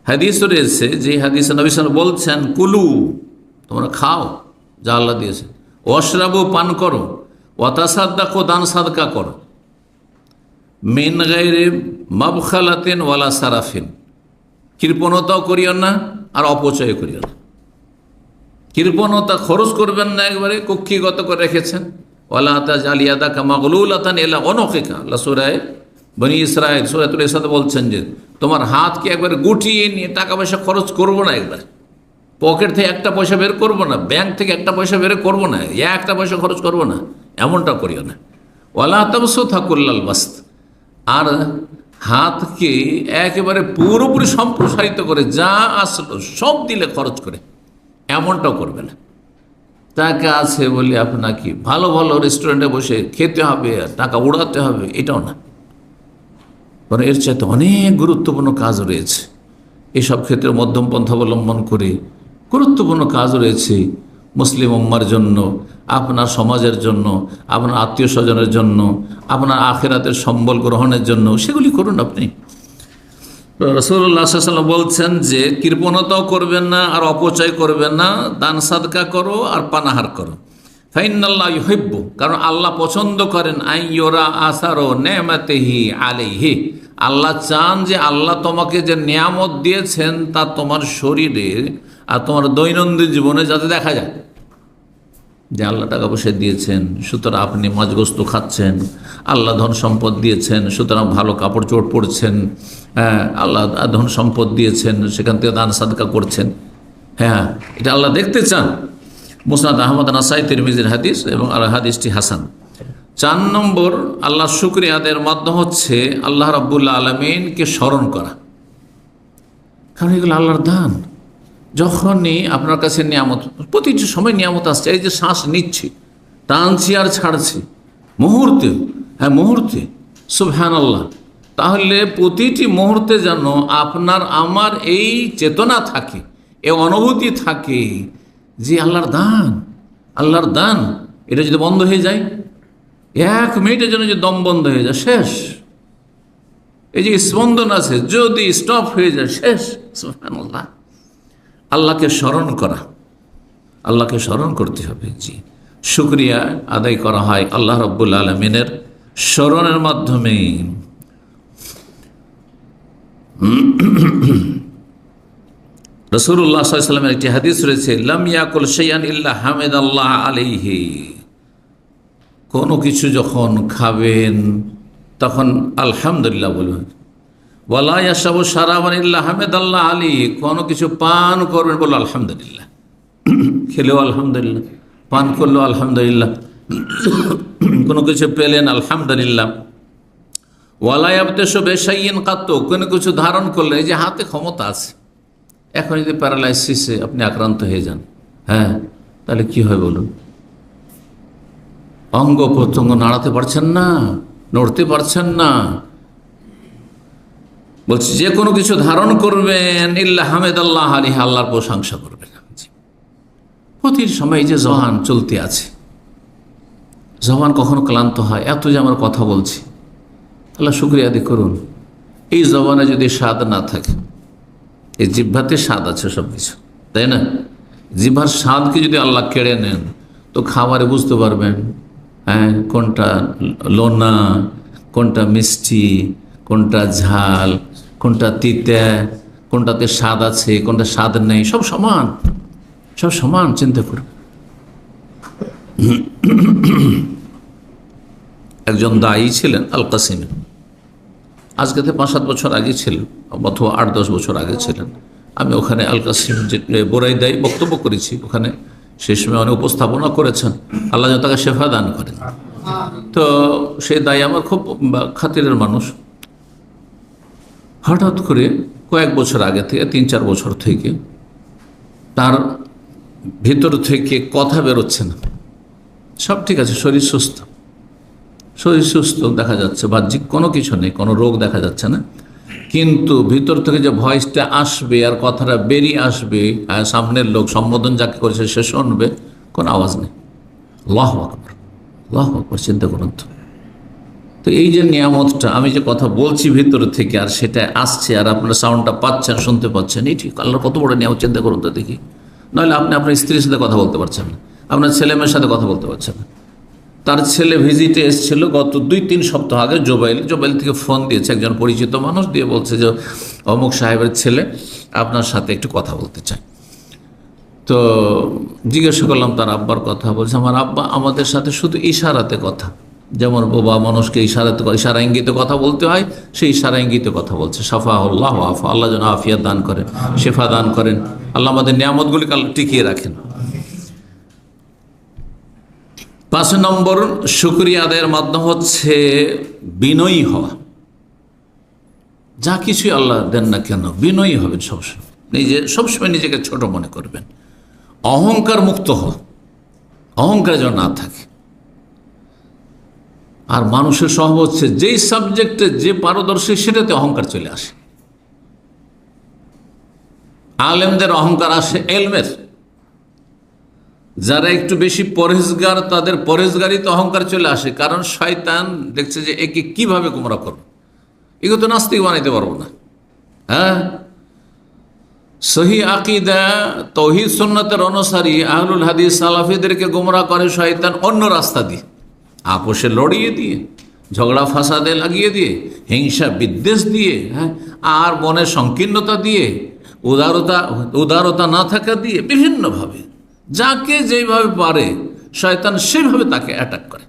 হাদিস রয়েছে, যে হাদিসে নবী সাল্লাল্লাহু আলাইহি ওয়াসাল্লাম বলছেন, কুলু, তোমরা খাও যা আল্লাহ দিয়েছে, ওয়াশরাবু, পান করো, ওয়াতাসাদ্দাকু, দান সাদকা করো, মিন গায়রি মাবখালাতিন ওয়ালা সারাফিন, কৃপণতাও করিও না আর অপচয় করিও না। কৃপণতা, খরচ করবেন না, একবারে কক্ষিগত করে রেখেছেন। ওয়ালা তাজআল ইয়াদাকা মাগলুলাতান ইলা উনুকিকা, আল্লাহ সূরা বনী ইসরাঈল সূরাতুল ইসরাতে বলছেন যে তোমার হাতকে একবারে গুটিয়ে নিয়ে টাকা পয়সা খরচ করবো না, একবার পকেট থেকে একটা পয়সা বের করবো না, ব্যাংক থেকে একটা পয়সা বের করবো না, একটা পয়সা খরচ করবো না, এমনটা করিও না। ওয়ালা তাবসুতা কুল্লাল বাসত, আর হাতকে একেবারে পুরোপুরি সম্প্রসারিত করে যা আসলো সব দিলে খরচ করে, এমনটাও করবে না। টাকা আছে বলে আপনাকে ভালো ভালো রেস্টুরেন্টে বসে খেতে হবে আর টাকা উড়াতে হবে, এটাও না। কারণ এর চাইতে অনেক গুরুত্বপূর্ণ কাজ রয়েছে। এসব ক্ষেত্রে মধ্যম পন্থা অবলম্বন করে গুরুত্বপূর্ণ কাজ রয়েছে মুসলিম উম্মার জন্য, আপনার সমাজের জন্য, আপনার আত্মীয় স্বজনের জন্য, আপনার আখিরাতের সম্বল গ্রহণের জন্য, সেগুলি করুন আপনি। রাসূলুল্লাহ সাল্লাল্লাহু আলাইহি ওয়াসাল্লাম বলছেন যে কৃপণতাও করবেন না আর অপচয় করবেন না, দান সাদকা করো আর পানাহার করো। ফাইনাল্লাহ ইউহিব্বু, কারণ আল্লাহ পছন্দ করেন আইয়ুরা আসারো নেমাতিহি আলাইহি, আল্লাহ চান যে আল্লাহ তোমাকে যে নিয়ামত দিয়েছেন তা তোমার শরীরে আর তোমার দৈনন্দিন জীবনে যাতে দেখা যায়, যে আল্লাহ টাকা পয়সা দিয়েছেন সুতরাং আপনি মাছগোস্ত খাচ্ছেন, আল্লাহ ধন সম্পদ দিয়েছেন সুতরাং ভালো কাপড় চোপড় পরছেন, হ্যাঁ, আল্লাহ ধন সম্পদ দিয়েছেন সেখান থেকে দান সাদকা করছেন, হ্যাঁ, এটা আল্লাহ দেখতে চান। মুসনাদ আহমদ, নাসাই, তিরমিজির হাদিস এবং আর হাদিসটি হাসান। 4 নম্বর আল্লাহ শুকরিয়া আদায়ের মাধ্যম হচ্ছে আল্লাহ রাব্বুল আলামিনকে স্মরণ করা, কারণ এগুলো আল্লাহর দান। যখনই আপনার কাছে নিয়ামত, প্রতিটি সময় নিয়ামত আসছে, এই যে শ্বাস নিচ্ছি, টানছি আর ছাড়ছি, মুহূর্তে, হ্যাঁ মুহূর্তে, সুবহানাল্লাহ, তাহলে প্রতিটি মুহূর্তে যেন আপনার আমার এই চেতনা থাকে, এই অনুভূতি থাকে যে আল্লাহর দান, আল্লাহর দান। এটা যদি বন্ধ হয়ে যায়, 1 মিনিটের জন্য যে দম বন্ধ হয়ে যায়, শেষ। এই যে স্পন্দন আছে, যদি স্টপ হয়ে যায়, শেষ। সুবহানাল্লাহ, আল্লাহকে স্মরণ করা, আল্লাহকে স্মরণ করতে হবে। জি, শুকরিয়া আদায় করা হয় আল্লাহ রাব্বুল আলামিনের স্মরণের মাধ্যমে। রাসূলুল্লাহ সাল্লাল্লাহু আলাইহি ওয়াসাল্লামের একটি হাদিস রয়েছে, লাম ইয়াকুল শাইআন ইল্লা হামিদাল্লাহ আলাইহি, কোনো কিছু যখন খাবেন তখন আলহামদুলিল্লাহ বলবেন। ওয়ালা ইয়াশরাবু শারাবান ইল্লা হামিদাল্লাহ আলাইহি, কোনো কিছু পান করবেন বলো আলহামদুলিল্লাহ, খেলেও আলহামদুলিল্লাহ, পান করলেও আলহামদুলিল্লাহ, কোনো কিছু পেলেন আলহামদুলিল্লাহ। ওয়ালা ইয়াবতাশু বিশাইইন কাত্তু, কোনো কিছু ধারণ করলে, এই যে হাতে ক্ষমতা আছে, এখন যদি প্যারালাইসিসে আপনি আক্রান্ত হয়ে যান, হ্যাঁ, তাহলে কি হয় বলুন? অঙ্গ প্রত্যঙ্গ নাড়াতে পারছেন না, নড়তে পারছেন না। বলছি যে কোনো কিছু ধারণ করবেন ইল্লা হামিদাল্লাহ আলাইহি, আল্লাহর প্রশংসা করবেন। প্রতির সময় যে জবান চলতে আছে জবান কখনো ক্লান্ত হয়, এত যে আমার কথা বলছি, আল্লাহ শুকরিয়া আদায় করুন। এই জবানে যদি স্বাদ না থাকে, এই জিহ্বাতে স্বাদ আছে সব কিছু, তাই না? জিহ্বার স্বাদকে যদি আল্লাহ কেড়ে নেন তো খাবারে বুঝতে পারবেন, হ্যাঁ, কোনটা লোনা, কোনটা মিষ্টি, কোনটা ঝাল, কোনটা তিতা, কোনটাতে স্বাদ আছে, কোনটা স্বাদ নেই, সব সমান, সব সমান। চিন্তা করুন, একজন দায়ী ছিলেন আল কাসিমি, আজকে থেকে 5-7 বছর আগে ছিলেন, অথবা 8-10 বছর আগে ছিলেন। আমি ওখানে আল কাসিম যে বোরাই দায়ী বক্তব্য করেছি, ওখানে সেই সময় অনেক উপস্থাপনা করেছেন, আল্লাহ যেন তাকে শেফা দান করেন। তো সেই দায়ী আমার খুব খাতিরের মানুষ। হঠাৎ করে কয়েক বছর আগে থেকে, 3-4 বছর থেকে তার ভিতর থেকে কথা বেরোচ্ছে না। সব ঠিক আছে, শরীর সুস্থ, শরীর সুস্থ দেখা যাচ্ছে, বাহ্যিক কোনো কিছু নেই, কোনো রোগ দেখা যাচ্ছে না, কিন্তু ভিতর থেকে যে ভয়েসটা আসবে আর কথাটা বেরিয়ে আসবে, সামনের লোক সম্বোধন যাকে করেছে সে শুনবে, কোনো আওয়াজ নেই। আল্লাহু আকবার, আল্লাহু আকবার, চিন্তা করুন তো। তো এই যে নিয়ামতটা, আমি যে কথা বলছি ভিতর থেকে আর সেটা আসছে আর আপনারা সাউন্ডটা পাচ্ছেন, শুনতে পাচ্ছেন, এই ঠিক আল্লাহর কত বড় নিয়ামত, চিন্তা করুন তো দেখি। নইলে আপনি আপনার স্ত্রীর সাথে কথা বলতে পারছেন না, আপনার ছেলেমেয়ের সাথে কথা বলতে পারছেন না। তার ছেলে ভিজিটে এসেছিল গত 2-3 সপ্তাহ আগে, জোবাইল থেকে ফোন দিয়েছে একজন পরিচিত মানুষ, দিয়ে বলছে যে অমুক সাহেবের ছেলে আপনার সাথে একটু কথা বলতে চায়। তো জিজ্ঞাসা করলাম তার আব্বার কথা, বলছে আমার আব্বা আমাদের সাথে শুধু ইশারাতে কথা, যেমন বাবা মানুষকে ইশারা ইঙ্গিতে কথা বলতে হয়, সেই ইশারা ইঙ্গিতে কথা বলছে। সাফা আল্লাহ আফা, আল্লাহ যেন আফিয়া দান করেন, শেফা দান করেন, আল্লাহ আমাদের নিয়ামতগুলিকে আল্লাহ টিকিয়ে রাখেন। 5 নম্বর শুকরিয়া আদায়ের মাধ্যম হচ্ছে বিনয়ী হওয়া। যা কিছুই আল্লাহ দেন না কেন বিনয়ী হবেন সবসময়, সবসময় নিজেকে ছোট মনে করবেন। অহংকার মুক্ত হওয়া, অহংকার যেন না থাকে। আর মানুষের স্বভাব হচ্ছে যেই সাবজেক্টে যে পারদর্শী সেটাতে অহংকার চলে আসে। আলেমদের অহংকার আসে এলমের, যারা একটু বেশি পরহেজগার তাদের পরহেজগারিতে অহংকার চলে আসে, কারণ শয়তান দেখছে যে একে কিভাবে গোমরা করবো, এগুলো তো নাস্তিক বানাইতে পারবো না। হ্যাঁ, সহি আকিদা তৌহিদ সুন্নতের অনুসারী আহলুল হাদিস সালাফিদেরকে গোমরা করে শয়তান অন্য রাস্তা দিয়ে, আপোষে লড়িয়ে দিয়ে, ঝগড়া ফাসাদে লাগিয়ে দিয়ে, হিংসা বিদ্বেষ দিয়ে, হ্যাঁ, আর মনের সংকীর্ণতা দিয়ে, উদারতা না থাকা দিয়ে, বিভিন্নভাবে যাকে যেইভাবে পারে শয়তান সেভাবে তাকে অ্যাটাক করে।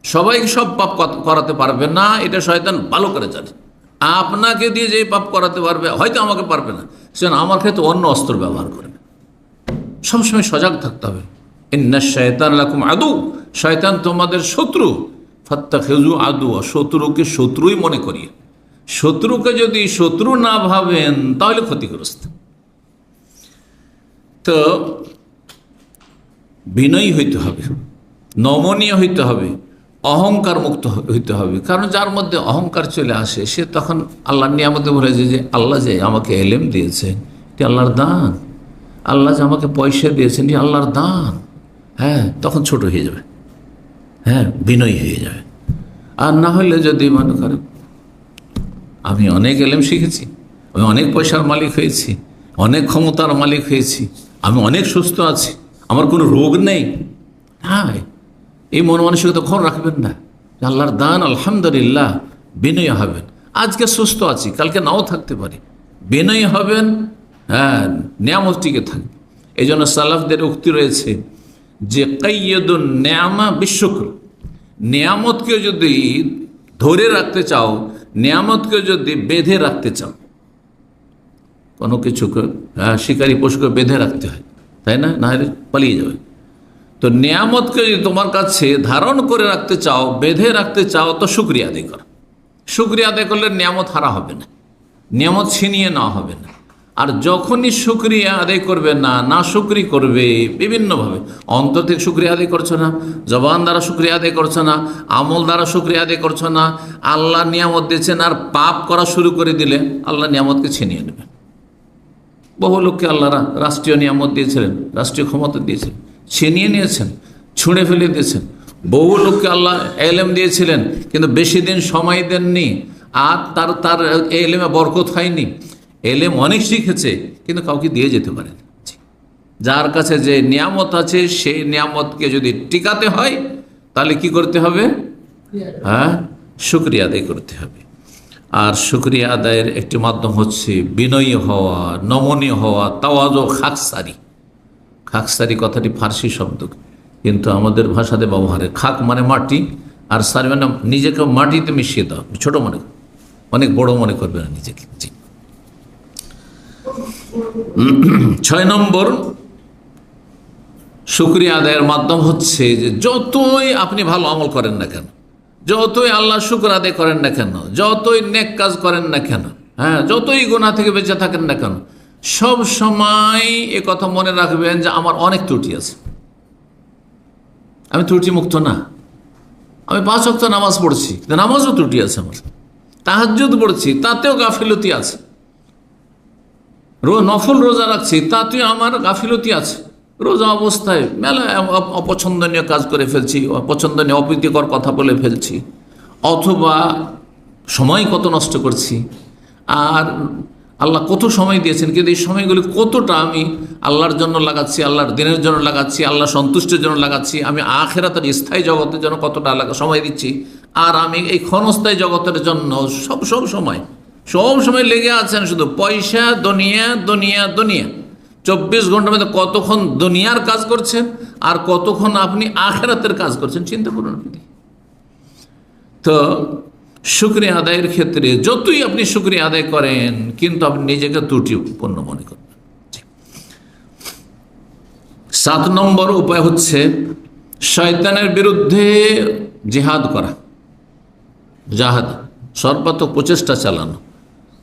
সবাই সব পাপ করাতে পারবে না, এটা শয়তান ভালো করে জানে। আপনাকে দিয়ে যে পাপ করাতে পারবে, হয়তো আমাকে পারবে না, সেজন্য আমার ক্ষেত্রে অন্য অস্ত্র ব্যবহার করবে। সবসময় সজাগ থাকতে হবে। ইন্নাশ শায়তান লাকুম আদু, শয়তান তোমাদের শত্রু, ফাত্তাখিযু আদুওয়া, শত্রুকে শত্রুই মনে করিয়ে। শত্রুকে যদি শত্রু না ভাবেন তাহলে ক্ষতিগ্রস্ত। তো বিনয়ী হইতে হবে, নমনীয় হইতে হবে, অহংকার মুক্ত হইতে হবে। কারণ যার মধ্যে অহংকার চলে আসে সে তখন আল্লাহর নিয়ামতে বলে যে আল্লাহ যে আমাকে এলেম দিয়েছেন এটি আল্লাহর দান, আল্লাহ যে আমাকে পয়সা দিয়েছেন এটি আল্লাহর দান, হ্যাঁ, তখন ছোট হয়ে যাবে, হ্যাঁ, বিনয়ী হয়ে যাবে। আর না হলে যদি মনে করেন আমি অনেক এলেম শিখেছি, আমি অনেক পয়সার মালিক হয়েছি, অনেক ক্ষমতার মালিক হয়েছি, আমি অনেক সুস্থ আছি, আমার কোনো রোগ নেই, হ্যাঁ, এই মন মানসিকতা কখন রাখবেন না। আল্লাহর দান, আলহামদুলিল্লাহ, বিনয়ী হবেন। আজকে সুস্থ আছি, কালকে নাও থাকতে পারি, বিনয়ী হবেন, হ্যাঁ, নিয়ামত টিকে থাকবে। এই জন্য সালাফদের উক্তি রয়েছে যে কাইয়্যিদুন নিয়ামা বিশুকর, নিয়ামতকে যদি ধরে রাখতে চাও, নিয়ামতকে যদি বেঁধে রাখতে চাও, কোনো কিছুকে শিকারী পশুকে বেঁধে রাখতে হয়, তাই না, না হলে পালিয়ে যাবে। তো নিয়ামতকে যদি তোমার কাছে ধারণ করে রাখতে চাও, বেঁধে রাখতে চাও, তো শুকরিয়া আদায় করো। শুকরিয়া আদায় করলে নিয়ামত হারা হবে না, নিয়ামত ছিনিয়ে নেওয়া হবে না। আর যখনই শুকরিয়া আদায় করবে না, না শুকরি করবে বিভিন্নভাবে, অন্তর থেকে শুকরিয়া আদায় করছো না, জবান দ্বারা শুকরিয়া আদায় করছো না, আমল দ্বারা শুকরিয়া আদায় করছো না, আল্লাহ নিয়ামত দিয়েছেন আর পাপ করা শুরু করে দিলে আল্লাহ নিয়ামতকে ছিনিয়ে নেবে। বহু লোককে আল্লাহ রাষ্ট্রীয় নিয়ামত দিয়েছিলেন, রাষ্ট্রীয় ক্ষমতা দিয়েছিলেন, ছিনিয়ে নিয়েছেন, ছুঁড়ে ফেলে দিয়েছেন। বহু লোককে আল্লাহ এলেম দিয়েছিলেন, কিন্তু বেশি দিন সময় দেননি, আর তার তার এলেমে বরকত হয়নি। এলেম অনেক শিখেছে, কিন্তু কাউকে দিয়ে যেতে পারেন। যার কাছে যে নিয়ামত আছে, সেই নিয়ামতকে যদি টিকাতে হয়, তাহলে কি করতে হবে? হ্যাঁ, শুকরিয়া আদায় করতে হবে। আর শুকরিয়া আদায়ের একটি মাধ্যম হচ্ছে বিনয়ী হওয়া, নমনীয় হওয়া, তাওয়াজু, খাকসারি। খাকসারি কথাটি ফার্সি শব্দ, কিন্তু আমাদের ভাষাতে ব্যবহারে খাক মানে মাটি, আর সারি মানে নিজেকে মাটিতে মিশিয়ে দাও, ছোট মনে, অনেক বড় মনে করবে না নিজেকে। জি। 6 নম্বর শুকরিয়া আদায়ের মাধ্যম হচ্ছে যে যতই আপনি ভালো আমল করেন না কেন, যতই আল্লাহ শুকর আদায় করেন না কেন, যতই নেক কাজ করেন না কেন, হ্যাঁ, যতই গুনাহ থেকে বেঁচে থাকেন না কেন, সব সময় এ কথা মনে রাখবেন যে আমার অনেক ত্রুটি আছে, আমি ত্রুটি মুক্ত না। আমি 5 ওয়াক্ত নামাজ পড়ছি, নামাজও ত্রুটি আছে আমার। তাহাজ্জুদ পড়ছি, তাতেও গাফিলতি আছে। নফল রোজা রাখছি, তাতেও আমার গাফিলতি আছে। রোজা অবস্থায় মেলা অপছন্দনীয় কাজ করে ফেলছি, অপছন্দনীয় অপ্রীতিকর কথা বলে ফেলছি, অথবা সময় কত নষ্ট করছি। আর আল্লাহ কত সময় দিয়েছেন, কিন্তু এই সময়গুলি কতটা আমি আল্লাহর জন্য লাগাচ্ছি, আল্লাহর দিনের জন্য লাগাচ্ছি, আল্লাহ সন্তুষ্টির জন্য লাগাচ্ছি, আমি আখিরাতের স্থায়ী জগতের জন্য কতটা সময় দিচ্ছি, আর আমি এই ক্ষণস্থায়ী জগতের জন্য সব সময় লেগে আছেন শুধু পয়সা, দুনিয়া দুনিয়া দুনিয়া। 24 ঘন্টার মধ্যে কতক্ষণ দুনিয়ার কাজ করছেন আর কতক্ষণ আপনি আখিরাতের কাজ করছেন, চিন্তা করুন আপনি। তো শুকরিয়া আদায়ের ক্ষেত্রে যতই আপনি শুকরিয়া আদায় করেন, কিন্তু আপনি নিজেকে ত্রুটিপূর্ণ মনে করবেন। 7 নম্বর উপায় হচ্ছে শয়তানের বিরুদ্ধে জিহাদ করা, জাহাদ, সর্বাত্মক প্রচেষ্টা চালানো।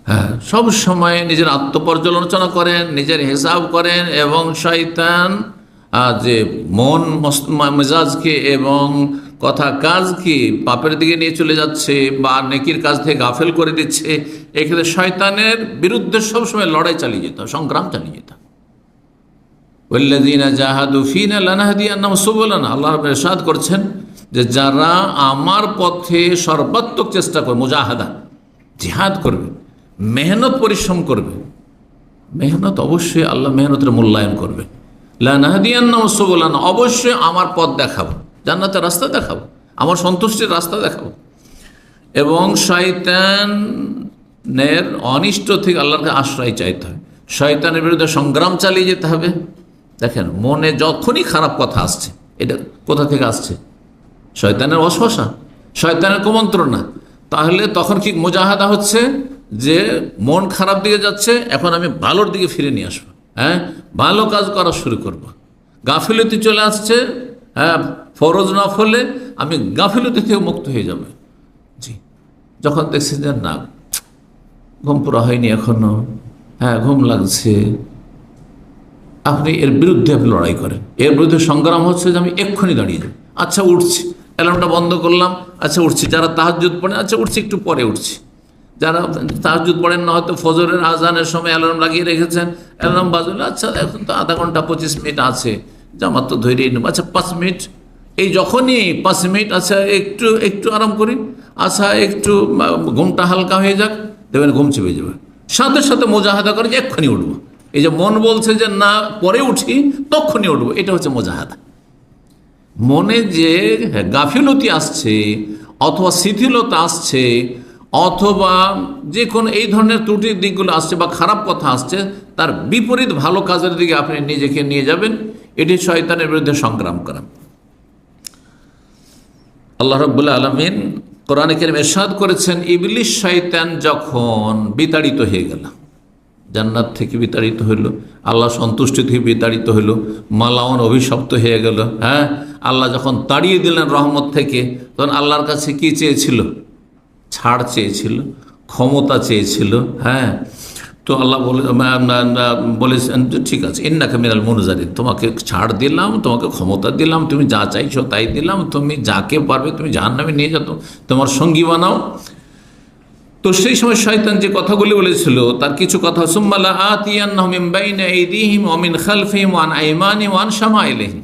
হ্যাঁ, সব সময় নিজের আত্মপর্যালোচনা করেন, নিজের হিসাব করেন, এবং শয়তান যে মন মেজাজকে এবং কথা কাজকে পাপের দিকে নিয়ে চলে যাচ্ছে বা নেকির কাজ থেকে গাফেল করে দিচ্ছে, এক্ষেত্রে শয়তানের বিরুদ্ধে সবসময় লড়াই চালিয়ে যেতে হবে, সংগ্রাম চালিয়ে যেতে হবে। ওয়াল্লাযীনা জাহাদু ফীনা লানাহদিয়ান্নাহুম সুবুলানা, আল্লাহ রাব্বুল ইরশাদ করছেন যে যারা আমার পথে সর্বাত্মক চেষ্টা করবে, মুজাহাদা, জিহাদ করবে, মেহনত পরিশ্রম করবে, মেহনত অবশ্যই আল্লাহ মেহনতের মূল্যায়ন করবে। লানাহদিয়ান্নাহুম সুবুলানা, অবশ্যই আমার পথ দেখাবো, জান্নাতের রাস্তা দেখাবো, আমার সন্তুষ্টির রাস্তা দেখাবো। এবং শয়তানের অনিষ্ট থেকে আল্লাহকে আশ্রয় চাইতে হয়, শয়তানের বিরুদ্ধে সংগ্রাম চালিয়ে যেতে হবে। দেখেন, মনে যখনই খারাপ কথা আসছে, এটা কোথা থেকে আসছে? শয়তানের ওয়াসওয়াসা, শয়তানের কুমন্ত্রণা। তাহলে তখন কি মুজাহাদা হচ্ছে যে মন খারাপ দিকে যাচ্ছে, এখন আমি ভালোর দিকে ফিরে নিয়ে আসবো, হ্যাঁ, ভালো কাজ করা শুরু করব। গাফিলতি চলে আসছে, হ্যাঁ, ফরজ নফলে আমি গাফিলতি থেকে মুক্ত হয়ে যাব। জি, যখন দেখছেন যে না, ঘুম পুরা হয়নি এখনো, হ্যাঁ, ঘুম লাগছে, আপনি এর বিরুদ্ধে আপনি লড়াই করেন। এর বিরুদ্ধে সংগ্রাম হচ্ছে যে আমি এক্ষুনি দাঁড়িয়ে যাই, আচ্ছা উঠছি, অ্যালার্মটা বন্ধ করলাম, আচ্ছা উঠছি। যারা তাহাজ্জুদ পড়েন, আচ্ছা উঠছি, একটু পরে উঠছি। যারা তাহাজ্জুদ পড়েন না, হয়তো ফজরের আজানের সময় অ্যালার্ম লাগিয়ে রেখেছেন, অ্যালার্ম বাজলে আচ্ছা এখন তো আধা ঘন্টা 25 মিনিট আছে, জামাত তো ধরেই নেব, আচ্ছা 5 মিনিট, এই যখনই 5 মিনিট, আচ্ছা একটু আরাম করি, আচ্ছা একটু ঘুমটা হালকা হয়ে যাক, দেখবেন ঘুম চেপে যাবে। সাথে সাথে মুজাহাদা করে যে এক্ষুনি উঠবো। এই যে মন বলছে যে না পরে উঠি, তখনই উঠবো, এটা হচ্ছে মুজাহাদা। মনে যে গাফিলতি আসছে অথবা শিথিলতা আসছে অথবা যে কোনো এই ধরনের ত্রুটির দিকগুলো আসছে বা খারাপ কথা আসছে, তার বিপরীত ভালো কাজের দিকে আপনি নিজেকে নিয়ে যাবেন, এটি শয়তানের বিরুদ্ধে সংগ্রাম করা। আল্লাহ রাব্বুল আলামিন কোরআনে কারীমে ইরশাদ করেছেন, ইবলিস শয়তান যখন বিতাড়িত হয়ে গেল, জান্নাত থেকে বিতাড়িত হইল, আল্লাহ সন্তুষ্টি থেকে বিতাড়িত হইল, মালাউন অভিশপ্ত হয়ে গেল। হ্যাঁ, আল্লাহ যখন তাড়িয়ে দিলেন রহমত থেকে, তখন আল্লাহর কাছে কি চেয়েছিল? ছাড় চেয়েছিল, ক্ষমতা চেয়েছিল। হ্যাঁ, তো আল্লাহ বলেছেন ঠিক আছে, ইন্নাকা মিনাল মুনজারিন, তোমাকে ছাড় দিলাম, তোমাকে ক্ষমতা দিলাম, তুমি যা চাইছো তাই দিলাম, তুমি যাকে পারবে তুমি জাহান্নামে নিয়ে যাও, তোমার সঙ্গী বানাও। তো সেই সময় শয়তান যে কথাগুলি বলেছিল তার কিছু কথা, সুম্মা লাআতিয়ান্নাহুম মিন বাইনি আইদিহিম ওয়া মিন খালফিহিম ওয়া আন আইমানিহিম ওয়া আন শামাইলিহিম,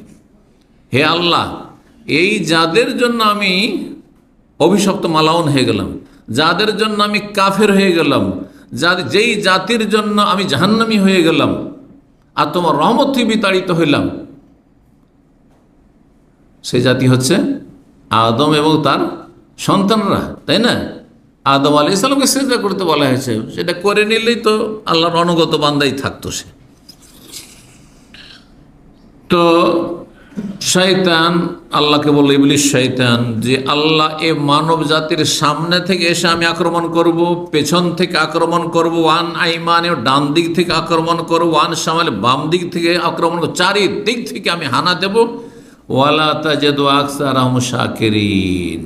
হে আল্লাহ এই যাদের জন্য আমি অভিশপ্ত মালাউন হয়ে গেলাম, যাদের জন্য আমি কাফের হয়ে গেলাম, যেই জাতির জন্য আমি জাহান্নামী হয়ে গেলাম আর তোমার রহমত থেকে বিতাড়িত হইলাম, সেই জাতি হচ্ছে আদম এবং তার সন্তানরা, তাই না? আদম আলাইহিস সালামকে সিজদা করতে বলা হয়েছে, সেটা করে নিলেই তো আল্লাহর অনুগত বান্দাই থাকতো সে। তো শয়তান আল্লাহকে বলল, ইবলিস শয়তান, যে আল্লাহ এ মানব জাতির সামনে থেকে এসে আমি আক্রমণ করব, পেছন থেকে আক্রমণ করব, ওয়ান আইমানে ডান দিক থেকে আক্রমণ করব, ওয়ান শামালে বাম দিক থেকে আক্রমণ করব, চারিদিক থেকে আমি হানা দেব। ওয়ালা তাজিদু আকসারাহুম শাকিরিন।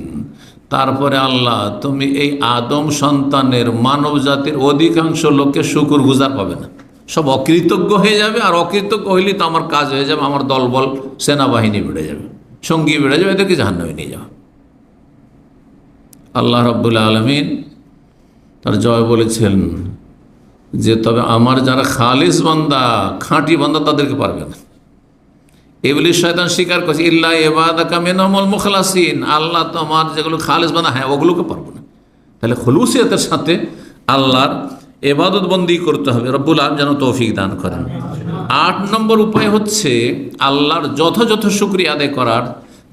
তারপরে আল্লাহ তুমি এই আদম সন্তানের মানব জাতির অধিকাংশ লোককে শুকর গুজার পাবে না, সব অকৃতজ্ঞ হয়ে যাবে। আর অকৃতজ্ঞ হইলেই তো আমার কাজ হয়ে যাবে, আমার দলবল সেনাবাহিনী বেড়ে যাবে, সঙ্গী বেড়ে যাবে, এদেরকে জাহান্নামে নিয়ে যাওয়া। আল্লাহ রাব্বুল আলামিন তার জয় বলেছেন যে তবে আমার যারা খালিস বান্দা, খাঁটি বান্দা, তাদেরকে পারবে না। ইবলিস শয়তান স্বীকার করছে, ইল্লা ইবাদাকা মিনহুমুল মুখলাসিন, আল্লাহ তোমার যেগুলো খালিস বান্দা, হ্যাঁ ওগুলোকে পারবো না। তাহলে খুলুসিয়তের সাথে আল্লাহর ইবাদত বন্দি করতে হবে। রব্বুল আলামিন যেন তৌফিক দান করেন। 8 নম্বর উপায় হচ্ছে আল্লাহর যথাযথ শুকরিয়া আদায় করার,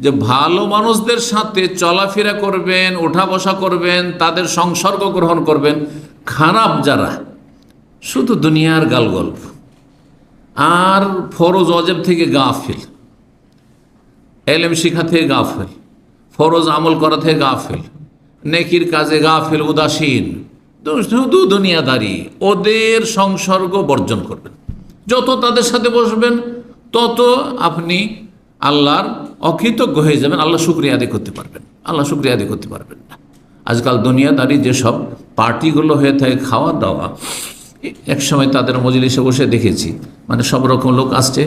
যে ভালো মানুষদের সাথে চলাফেরা করবেন, ওঠা বসা করবেন, তাদের সংসর্গ গ্রহণ করবেন। খারাপ যারা শুধু দুনিয়ার গালগল্প আর ফরজ অজেব থেকে গাফিল, এলেম শিক্ষা থেকে গাফিল, ফরজ আমল করা থেকে গাফিল, নেকির কাজে গাফিল, উদাসীন, শুধু দুনিয়াদারি, ওদের সংসর্গ বর্জন করবেন। যত তাদের সাথে বসবেন তত আপনি আল্লাহর অকৃতজ্ঞ হয়ে যাবেন, আল্লাহ শুকরিয়া আদায় করতে পারবেন, আল্লাহ শুকরিয়া আদায় করতে পারবেন না। আজকাল দুনিয়াদারি যেসব পার্টিগুলো হয়ে থাকে, খাওয়া দাওয়া, এক সময় তাদের মজলিসে বসে দেখেছি, মানে সব রকম লোক আসছে,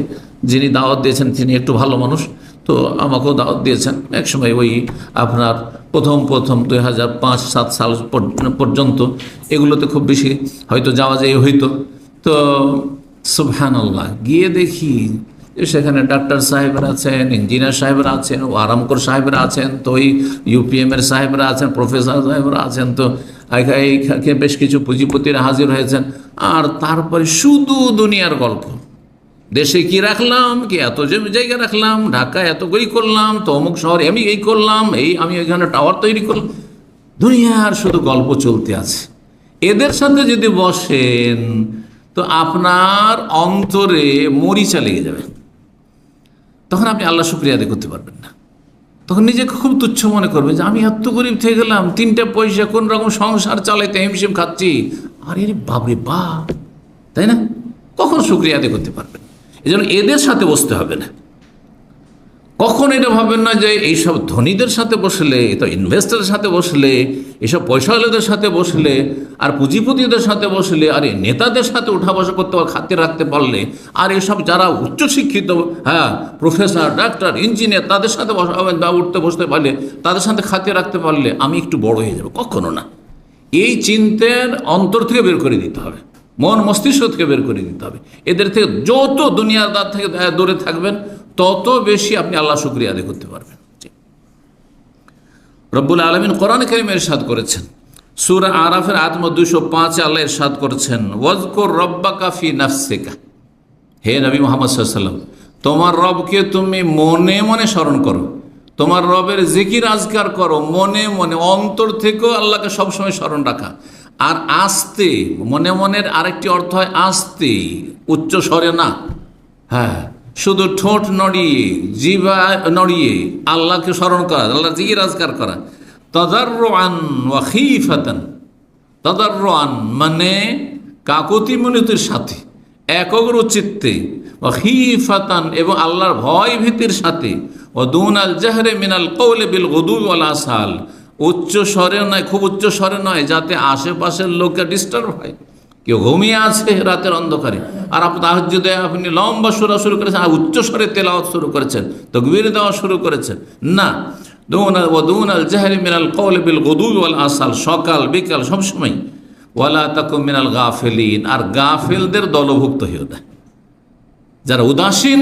যিনি দাওয়াত দিয়েছেন তিনি একটু ভালো মানুষ, তো আমাকেও দাওয়াত দিয়েছেন। এক সময় ওই আপনার প্রথম 2005-7 সাল পর্যন্ত এগুলোতে খুব বেশি হয়তো যাওয়া যায় হইতো। তো সুবহানাল্লাহ, গিয়ে দেখি সেখানে ডাক্তার সাহেবরা আছেন, ইঞ্জিনিয়ার সাহেবরা আছেন, আরামকর সাহেবরা আছেন, তো ওই ইউপিএমের সাহেবরা আছেন, প্রফেসর সাহেবরা আছেন, তো বেশ কিছু পুঁজিপতিরা হাজির হয়েছেন। আর তারপরে শুধু দুনিয়ার গল্প, দেশে কি রাখলাম, কি এত জায়গা রাখলাম, ঢাকা এত কই করলাম, তো অমুক শহরে আমি এই করলাম, এই আমি এখানে টাওয়ার তৈরি করলাম, দুনিয়ার শুধু গল্প চলতে আছে। এদের সাথে যদি বসেন তো আপনার অন্তরে মরিচা লেগে যাবে, তখন আপনি আল্লাহ শুকরিয়া আদায় করতে পারবেন না। তখন নিজেকে খুব তুচ্ছ মনে করবে যে আমি এত গরিব থেকে গেলাম, 3টা পয়সা কোন রকম সংসার চালাইতে হিমশিম খাচ্ছি, আরে বাপরে বাপ, তাই না? কখন শুকরিয়া আদায় করতে পারবেন? এই জন্য এদের সাথে বসতে হবে না। কখন এটা ভাববেন না যে এইসব ধনীদের সাথে বসলে, তো ইনভেস্টরের সাথে বসলে, এইসব পয়সাওয়ালাদের সাথে বসলে, আর পুঁজিপতিদের সাথে বসলে, আর এই নেতাদের সাথে উঠা বসা করতে খাতির রাখতে পারলে, আর এসব যারা উচ্চশিক্ষিত, হ্যাঁ প্রফেসর, ডাক্তার, ইঞ্জিনিয়ার, তাদের সাথে উঠতে বসতে পারলে, তাদের সাথে খাতির রাখতে পারলে আমি একটু বড় হয়ে যাব, কখনো না। এই চিন্তার অন্তর থেকে বের করে দিতে হবে, মন মস্তিষ্ক থেকে বের করে দিতে হবে। এদের থেকে যত দুনিয়াদার থেকে দূরে থাকবেন তত বেশি আপনি আল্লাহ শুকরিয়া আদায় করতে পারবেন। রব্বুল আলামিন কোরআন কারীমে ইরশাদ করেছেন, সূরা আরাফের আয়াত 205 আল্লাহ ইরশাদ করেছেন, ওয়াজকুর রব্বাকা ফি নাফসিকা, হে নবী মুহাম্মদ সাল্লাল্লাহু আলাইহি ওয়াসাল্লাম, তোমার রবকে তুমি মনে মনে স্মরণ করো, তোমার রবের জিকির আজকার করো, মনে মনে, অন্তর থেকেও আল্লাহকে সবসময় স্মরণ রাখা। আর আস্তে, মনে মনের আরেকটি অর্থ হয় আস্তে, উচ্চ স্বরে না, হ্যাঁ শুধু ঠোঁট নড়িয়ে, জিহ্বা নড়িয়ে আল্লাহকে স্মরণ করা, আল্লাহ জিকির আজকার করা। তাদাররুআন ওয়া খীফাতান, তাদাররুআন মানে কাকুতি মিনতির সাথে, একগ্র চিত্তে, ওয়া খীফাতান এবং আল্লাহর ভয় ভীতির সাথে, ওয়া দুনাল জাহরি মিনাল কওলি বিল গুদুবি ওয়াল আসাল, উচ্চ স্বরে নয়, খুব উচ্চ স্বরে নয়, যাতে আশেপাশের লোককে ডিস্টার্ব হয়। কেউ ঘুমিয়ে আছে রাতের অন্ধকারে, আর আপনি তাহাজ্জুদে আপনি লম্বা সুরা শুরু করেছেন, আর উচ্চ স্বরে তেলাওয়াত শুরু করেছেন, তাকবীর দেওয়া শুরু করেছেন, না। দুনাল জাহরি মিনাল কওলি বিল গুদুবি ওয়াল আসাল, সকাল বিকাল সবসময়। ওয়ালা তাকুম মিনাল গাফিলিন, আর গাফিলদের দলভুক্ত হইও না, যারা উদাসীন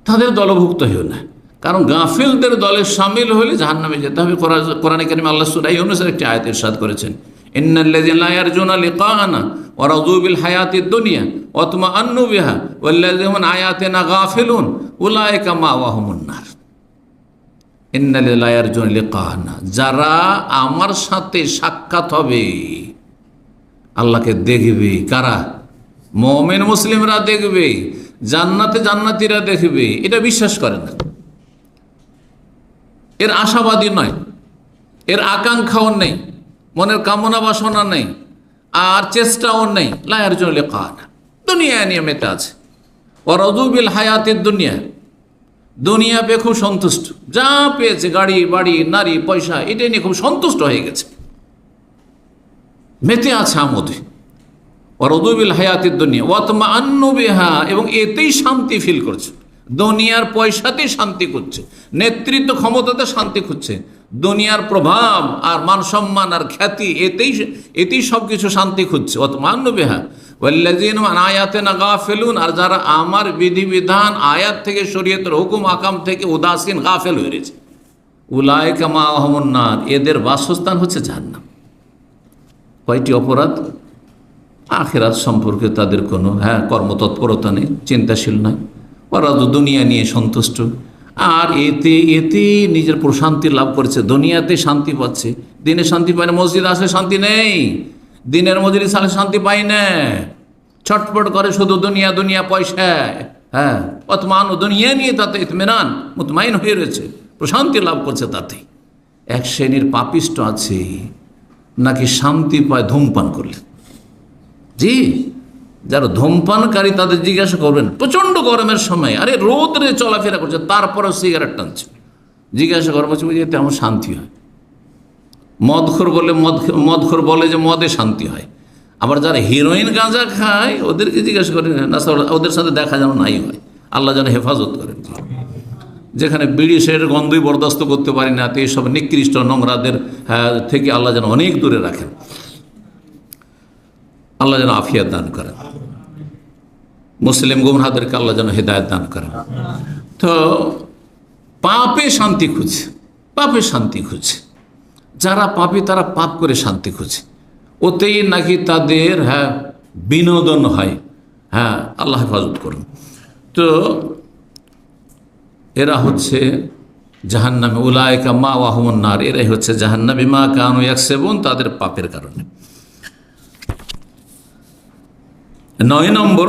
তাদের দলভুক্ত হইও না। কারণ গাফিলদের দলে শামিল হলে জাহান্নামে যেতে হবে। কোরআনে কারিমে আল্লাহ সূরা ইউনূসের একটি আয়াত ইরশাদ করেছেন, ইন্নাল্লাযীনা লা ইয়ারজুনা লিকাআনা ওয়া রাযু বিল হায়াতিদ দুনিয়া ওয়া তামান্নু বিহা ওয়াল্লাযীনা আন আয়াতিনা গাফিলুন উলাইকা মাওয়াহুমুন নার। ইন্নাল্লাযীনা লা ইয়ারজুনা লিকাআনা, যারা আমার সাথে সাক্ষাৎ হবে, আল্লাহকে দেখবে। কারা? মুমিন মুসলিমরা দেখবে, জান্নাতে জান্নাতীরা দেখবে, এটা বিশ্বাস করে না, এর আশাবাদী নয়, এর আকাঙ্ক্ষাও নেই, মনের কামনা বাসনা নেই, আর চেষ্টাও নেই। লা ইয়ারজুনা লিকাআনা, দুনিয়া নিয়ে মেতে আছে। ওয়া রাযু বিল হায়াতিদ দুনিয়া, দুনিয়া পেয়ে খুব সন্তুষ্ট, যা পেয়েছে গাড়ি বাড়ি নারী পয়সা এটা নিয়ে খুব সন্তুষ্ট হয়ে গেছে, মেতে আছে আমোদে। ওয়া রাযু বিল হায়াতিদ দুনিয়া ওয়া তামান্নু বিহা, এবং এতেই শান্তি ফিল করছে, দুনিয়ার পয়সাতেই শান্তি খুঁজছে, নেতৃত্ব ক্ষমতাতে শান্তি খুঁজছে, দুনিয়ার প্রভাব আর মান সম্মান আর খ্যাতি এতেই সব কিছু শান্তি খুঁজছে। ওয়া তামান্নু বিহা ওয়াল্লাযীনা আন আয়াতিনা গাফিলুন, আর যারা আমার বিধিবিধান আয়াত থেকে শরীয়তের হুকুম আকাম থেকে উদাসীন গাফেল হয়ে রয়েছে, উলাইকা মাওয়াহুমুন নার, এদের বাসস্থান হচ্ছে জাহান্নাম। কয়টি অপরাধ? আখিরাত সম্পর্কে তাদের কোনো কর্মতৎপরতা নেই, চিন্তাশীল নয়, ওরা তো দুনিয়া নিয়ে সন্তুষ্ট, আর এতে নিজের প্রশান্তি লাভ করছে, দুনিয়াতে শান্তি পাচ্ছে, দিনে শান্তি পায় না। মসজিদ আসলে শান্তি নেই, দিনের মজলিস আসলে শান্তি পাই না, ছটপট করে শুধু দুনিয়া দুনিয়া পয়সায়। অতমানও দুনিয়া নিয়ে তাতে ইতমিনান মুতমাইন হয়ে রয়েছে, প্রশান্তি লাভ করছে। তাতে এক শ্রেণীর পাপিষ্ট আছে নাকি শান্তি পায় ধূমপান করলে। জি, যারা ধূমপানকারী তাদের জিজ্ঞাসা করবেন, প্রচণ্ড গরমের সময়, আরে রোদরে চলাফেরা করছে, তারপরেও সিগারেট টানছে, জিজ্ঞাসা করবো এতে আমার শান্তি হয়। মদখোর বলে যে মদে শান্তি হয়। আবার যারা হিরোইন গাঁজা খায় ওদেরকে জিজ্ঞাসা করেন না, ওদের সাথে দেখা যেন নাই হয়, আল্লাহ যেন হেফাজত করেন। যেখানে বিড়ি সের গন্ধই বরদাস্ত করতে পারি না, তো এইসব নিকৃষ্ট নোংরাদের থেকে আল্লাহ যেন অনেক দূরে রাখেন, আল্লাহ যেন আফিয়াত দান করেন, মুসলিম গুমরাহদেরকে আল্লাহ যেন হেদায়েত দান করেন। তো পাপে শান্তি খুঁজছে, পাপে শান্তি খুঁজছে, যারা পাপী তারা পাপ করে শান্তি খুঁজে, ওতেই নাকি তাদের বিনোদন হয়। আল্লাহ হেফাজত করুন। তো এরা হচ্ছে জাহান্নামে, উলাইকা মাওয়াহুমুন নার, এরাই হচ্ছে জাহান্নামে বিমা কানু ইয়াকসিবুন, তাদের পাপের কারণে। 9 নম্বর,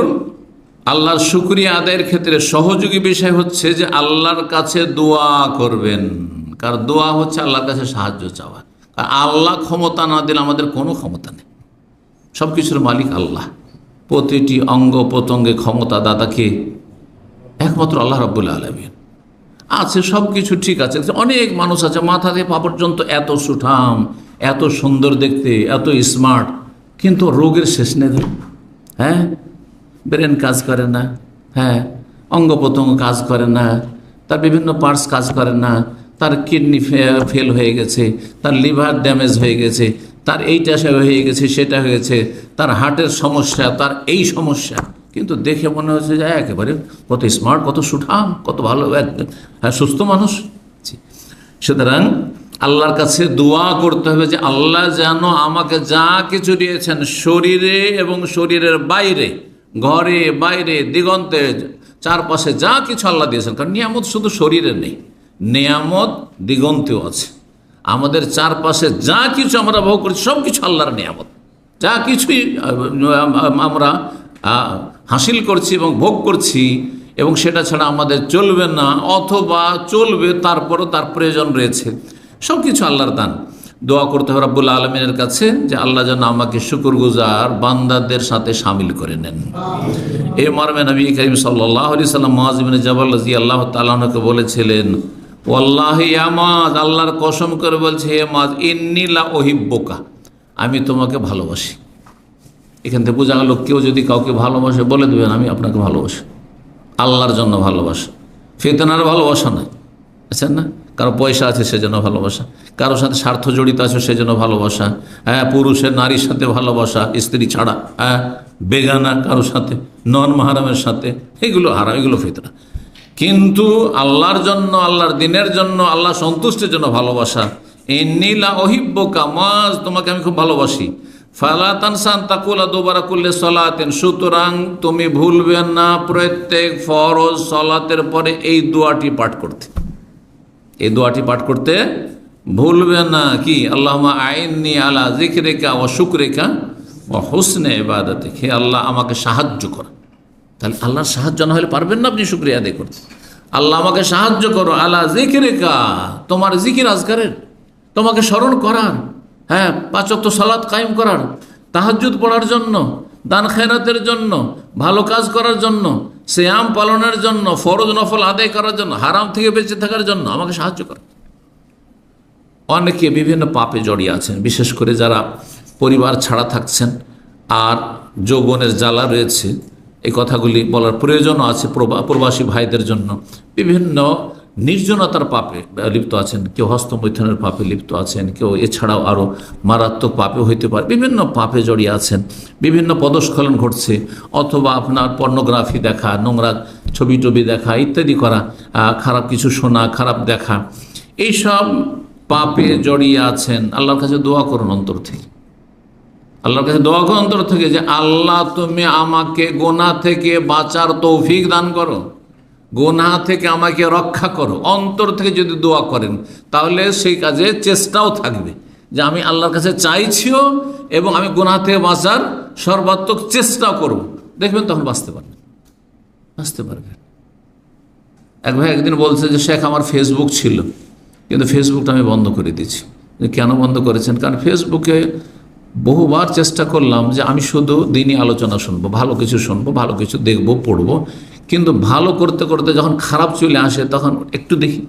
আল্লাহর শুকরিয়া আদায়ের ক্ষেত্রে সহযোগী বিষয় হচ্ছে যে আল্লাহর কাছে দোয়া করবেন। কারণ দোয়া হচ্ছে আল্লাহর কাছে সাহায্য চাওয়া। আর আল্লাহ ক্ষমতা না দিলে আমাদের কোনো ক্ষমতা নেই, সব কিছুর মালিক আল্লাহ। প্রতিটি অঙ্গ প্রত্যঙ্গে ক্ষমতা দাতাকে একমাত্র আল্লাহ রাব্বুল আলামিন। আছে সব কিছু ঠিক আছে, অনেক মানুষ আছে মাথা থেকে পা পর্যন্ত এত সুঠাম, এত সুন্দর দেখতে, এত স্মার্ট, কিন্তু রোগের শেষ নেই। ব্রেন কাজ করে না, অঙ্গ প্রত্যঙ্গ কাজ করে না, তার বিভিন্ন পার্টস কাজ করে না, তার কিডনি ফেল হয়ে গেছে, তার লিভার ড্যামেজ হয়ে গেছে, তার এইটা হয়ে গেছে, সেটা হয়েছে, তার হার্টের সমস্যা, তার এই সমস্যা, কিন্তু দেখে মনে হচ্ছে যে একেবারে কত স্মার্ট, কত সুঠাম, কত ভালো, সুস্থ মানুষ। সুতরাং আল্লাহর কাছে দোয়া করতে হবে যে আল্লাহ যেন আমাকে যা কিছু দিয়েছেন শরীরে এবং শরীরের বাইরে, ঘরে বাইরে দিগন্তে চারপাশে যা কিছু আল্লাহ দিয়েছেন, কারণ নিয়ামত শুধু শরীরে নেই, নিয়ামত দিগন্তেও আছে। আমাদের চারপাশে যা কিছু আমরা ভোগ করছি সব কিছু আল্লাহর নিয়ামত, যা কিছুই আমরা হাসিল করছি এবং ভোগ করছি, এবং সেটা ছাড়া আমাদের চলবে না, অথবা চলবে তারপরও তার প্রয়োজন রয়েছে, সব কিছু আল্লাহর দান। দোয়া করতে হবে রব্বুল আলমিনের কাছে যে আল্লাহ যেন আমাকে শুকরগুজার বান্দাদের সাথে শামিল করে নেন। এই মর্মে নবী করিম সাল্লাল্লাহু আলাইহি সাল্লাম মুআয ইবনে জাবাল রাদিয়াল্লাহু তাআলা আনহুকে বলেছিলেন, ওয়াল্লাহি ইয়া মুআয, আল্লাহর কসম করে বলছে হে মুআয, ইন্নী লা উহিব্বুকা, আমি তোমাকে ভালোবাসি। এখান থেকে বোঝা গেল কেউ যদি কাউকে ভালোবাসে বলে দেবেন আমি আপনাকে ভালোবাসি, আল্লাহর জন্য ভালোবাসা, ফিতনার ভালোবাসা নয়। আচ্ছা না, কারো পয়সা আছে সেজন্য ভালোবাসা, কারোর সাথে স্বার্থ জড়িত আছে সেজন্য ভালোবাসা, পুরুষের নারীর সাথে ভালোবাসা, স্ত্রী ছাড়া, বেগানা কারোর সাথে, নন মাহারামের সাথে, এগুলো হারাম, এগুলো ফিতনা। কিন্তু আল্লাহর জন্য, আল্লাহর দিনের জন্য, আল্লাহ সন্তুষ্টির জন্য ভালোবাসা। ইন্নী লা উহিব্বুকা, মাজ তোমাকে আমি খুব ভালোবাসি। ফালা তানসা আন তাকুলা দুবারা কুল্লি সালাতিন, সুতরাং তুমি ভুলবে না প্রত্যেক ফরজ সালাতের পরে এই দোয়াটি পাঠ করতে। এই দোয়াটি পাঠ করতে ভুলবে না। কি? আল্লাহুম্মা আইন্নি আলা যিকরিকা ওয়া শুকরিকা ওয়া হুসনি ইবাদাতিক, হে আল্লাহ আমাকে সাহায্য কর। তাহলে আল্লাহর সাহায্য না হলে পারবেন না আপনি শুকরিয়া আদায় করতে। আল্লাহ আমাকে সাহায্য করো আলা যিকরিকা, তোমার জিকির আজকারের, তোমাকে স্মরণ করার, হ্যাঁ 5 ওয়াক্ত সালাত কায়েম করার, তাহাজ্জুদ পড়ার জন্য, দান খেরাতের জন্য, ভালো কাজ করার জন্য, সিয়াম পালনের জন্য, ফরজ নফল আদায় করার জন্য, হারাম থেকে বেঁচে থাকার জন্য আমাকে সাহায্য করো। অনেকে বিভিন্ন পাপে জড়িয়ে আছেন, বিশেষ করে যারা পরিবার ছাড়া থাকছেন আর যৌবনের জ্বালা রয়েছে। এই কথাগুলি বলার প্রয়োজনও আছে প্রবাসী ভাইদের জন্য। বিভিন্ন নির্জনতার পাপে লিপ্ত আছেন, কেউ হস্তমৈথুনের পাপে লিপ্ত আছেন, কেউ এছাড়াও আরও মারাত্মক পাপে হইতে পারে, বিভিন্ন পাপে জড়িয়ে আছেন, বিভিন্ন পদস্খলন ঘটছে, অথবা আপনার পর্নোগ্রাফি দেখা, নোংরা ছবি টবি দেখা ইত্যাদি করা, খারাপ কিছু শোনা, খারাপ দেখা, এইসব পাপে জড়িয়ে আছেন। আল্লাহর কাছে দোয়া করুন অন্তর থেকে, আল্লাহর কাছে দোয়া করুন অন্তর থেকে যে আল্লাহ তুমি আমাকে গুনাহ থেকে বাঁচার তৌফিক দান করো, গুনাহ থেকে আমাকে রক্ষা করো। অন্তর থেকে যদি দোয়া করেন তাহলে সেই কাজে চেষ্টাও থাকবে যে আমি আল্লাহর কাছে চাইছিও এবং আমি গুনাহ থেকে বাঁচার সর্বাত্মক চেষ্টাও করব। দেখবেন তখন বাঁচতে পারবেন। এক ভাই একদিন বলছে যে শেখ আমার ফেসবুক ছিল, কিন্তু ফেসবুকটা আমি বন্ধ করে দিয়েছি। কেন বন্ধ করেছেন? কারণ ফেসবুকে বহুবার চেষ্টা করলাম যে আমি শুধু দিনই আলোচনা শুনবো, ভালো কিছু শুনবো, ভালো কিছু দেখবো, পড়বো, কিন্তু ভালো করতে করতে যখন খারাপ চলে আসে তখন একটু দেখি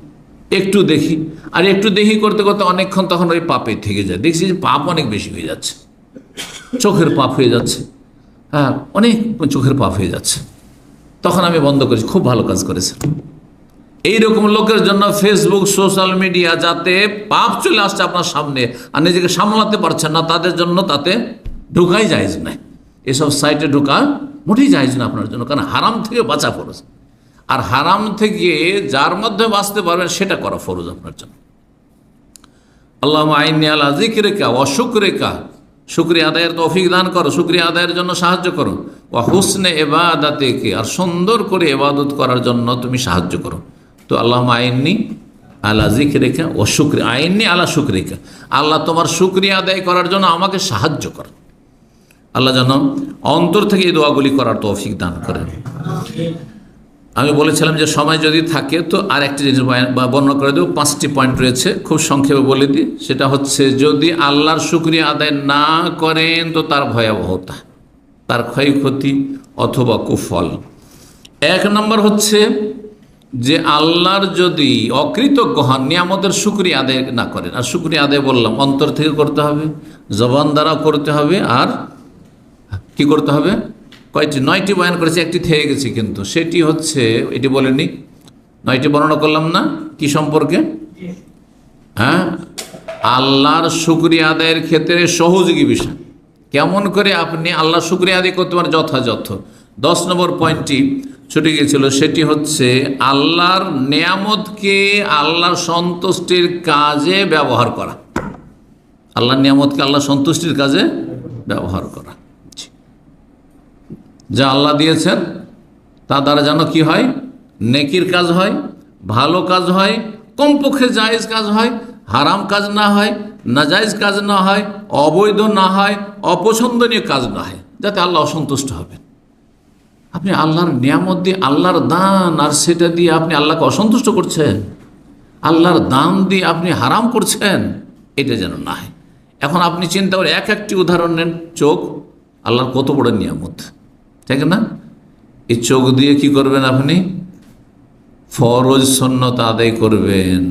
আর একটু দেখি করতে করতে অনেকক্ষণ তখন ওই পাপে থেকে যায়। দেখছি যে পাপ অনেক বেশি হয়ে যাচ্ছে, চোখের পাপ হয়ে যাচ্ছে, হ্যাঁ অনেক চোখের পাপ হয়ে যাচ্ছে। তখন আমি বন্ধ করেছি। খুব ভালো কাজ করেছে। এইরকম লোকের জন্য ফেসবুক, সোশ্যাল মিডিয়া, যাতে পাপ চলে আসছে আপনার সামনে আর নিজেকে সামলাতে পারছেন না, তাদের জন্য তাতে ঢোকাই জায়েজ নাই। এসব সাইটে ঢোকা মোটেই জায়েজ না আপনার জন্য, কারণ হারাম থেকে বাঁচা ফরজ। আর হারাম থেকে যার মধ্যে বাঁচতে পারবেন সেটা করা ফরজ আপনার জন্য। আল্লাহুম্মা আইন্নী আলা যিকরিকা ওয়া শুকরিকা, শুকরিয়া আদায়ের তৌফিক দান করো, শুকরিয়া আদায়ের জন্য সাহায্য করো। ওয়া হুসনে ইবাদাতিক, আর সুন্দর করে ইবাদত করার জন্য তুমি সাহায্য করো। তো আল্লাহুম্মা আইন্নী আলা যিকরিকা ওয়া শুকরিকা, আইন্নী আলা শুকরিকা, আল্লাহ তোমার শুকরিয়া আদায় করার জন্য আমাকে সাহায্য করো। আল্লাহ যেন অন্তর থেকে এই দোয়াগুলি করার তৌফিক দান করেন। আমি বলেছিলাম যে সময় যদি থাকে তো আর একটি জিনিস বর্ণনা করে দেবো। 5টি পয়েন্ট রয়েছে, খুব সংক্ষেপে বলে দিই। সেটা হচ্ছে যদি আল্লাহর শুকরিয়া আদায় না করেন তো তার ভয়াবহতা, তার ক্ষয়ক্ষতি অথবা কুফল। 1 নম্বর হচ্ছে যে আল্লাহর যদি অকৃতজ্ঞ হন, নিয়ামতের শুকরিয়া আদায় না করেন। আর শুকরিয়া আদায় বললাম অন্তর থেকে করতে হবে, জবান দ্বারা করতে হবে, আর কি করতে হবে? 9টি বয়ান করেছে, একটি থেকে গেছে, কিন্তু সেটি হচ্ছে, এটি বলেনি, 9টি বর্ণনা করলাম না কি সম্পর্কে? হ্যাঁ, আল্লাহর শুকরিয়া আদায়ের ক্ষেত্রে সহযোগী বিষয়, কেমন করে আপনি আল্লাহর শুকরিয়া আদায় করতে পারেন যথাযথ। 10 নম্বর পয়েন্টটি ছুটে গিয়েছিল, সেটি হচ্ছে আল্লাহর নিয়ামতকে আল্লাহর সন্তুষ্টির কাজে ব্যবহার করা। আল্লাহর নিয়ামতকে আল্লাহর সন্তুষ্টির কাজে ব্যবহার করা, যা আল্লাহ দিয়েছেন তা দ্বারা যেন কি হয়? নেকির কাজ হয়, ভালো কাজ হয়, কমপক্ষে জায়েজ কাজ হয়, হারাম কাজ না হয়, নাজায়েজ কাজ না হয়, অবৈধ না হয়, অপছন্দনীয় কাজ না হয়, যাতে আল্লাহ অসন্তুষ্ট হবেন। আপনি আল্লাহর নিয়ামত দিয়ে, আল্লাহর দান, আর সেটা দিয়ে আপনি আল্লাহকে অসন্তুষ্ট করছেন, আল্লাহর দান দিয়ে আপনি হারাম করছেন, এটা যেন না হয়। এখন আপনি চিন্তা করে একটি উদাহরণ নেন। চোখ আল্লাহর কত বড় নিয়ামত, ঠিক না? এই চোখ দিয়ে কি করবেন? আপনি ফরজ সুন্নত আদায় করবেন,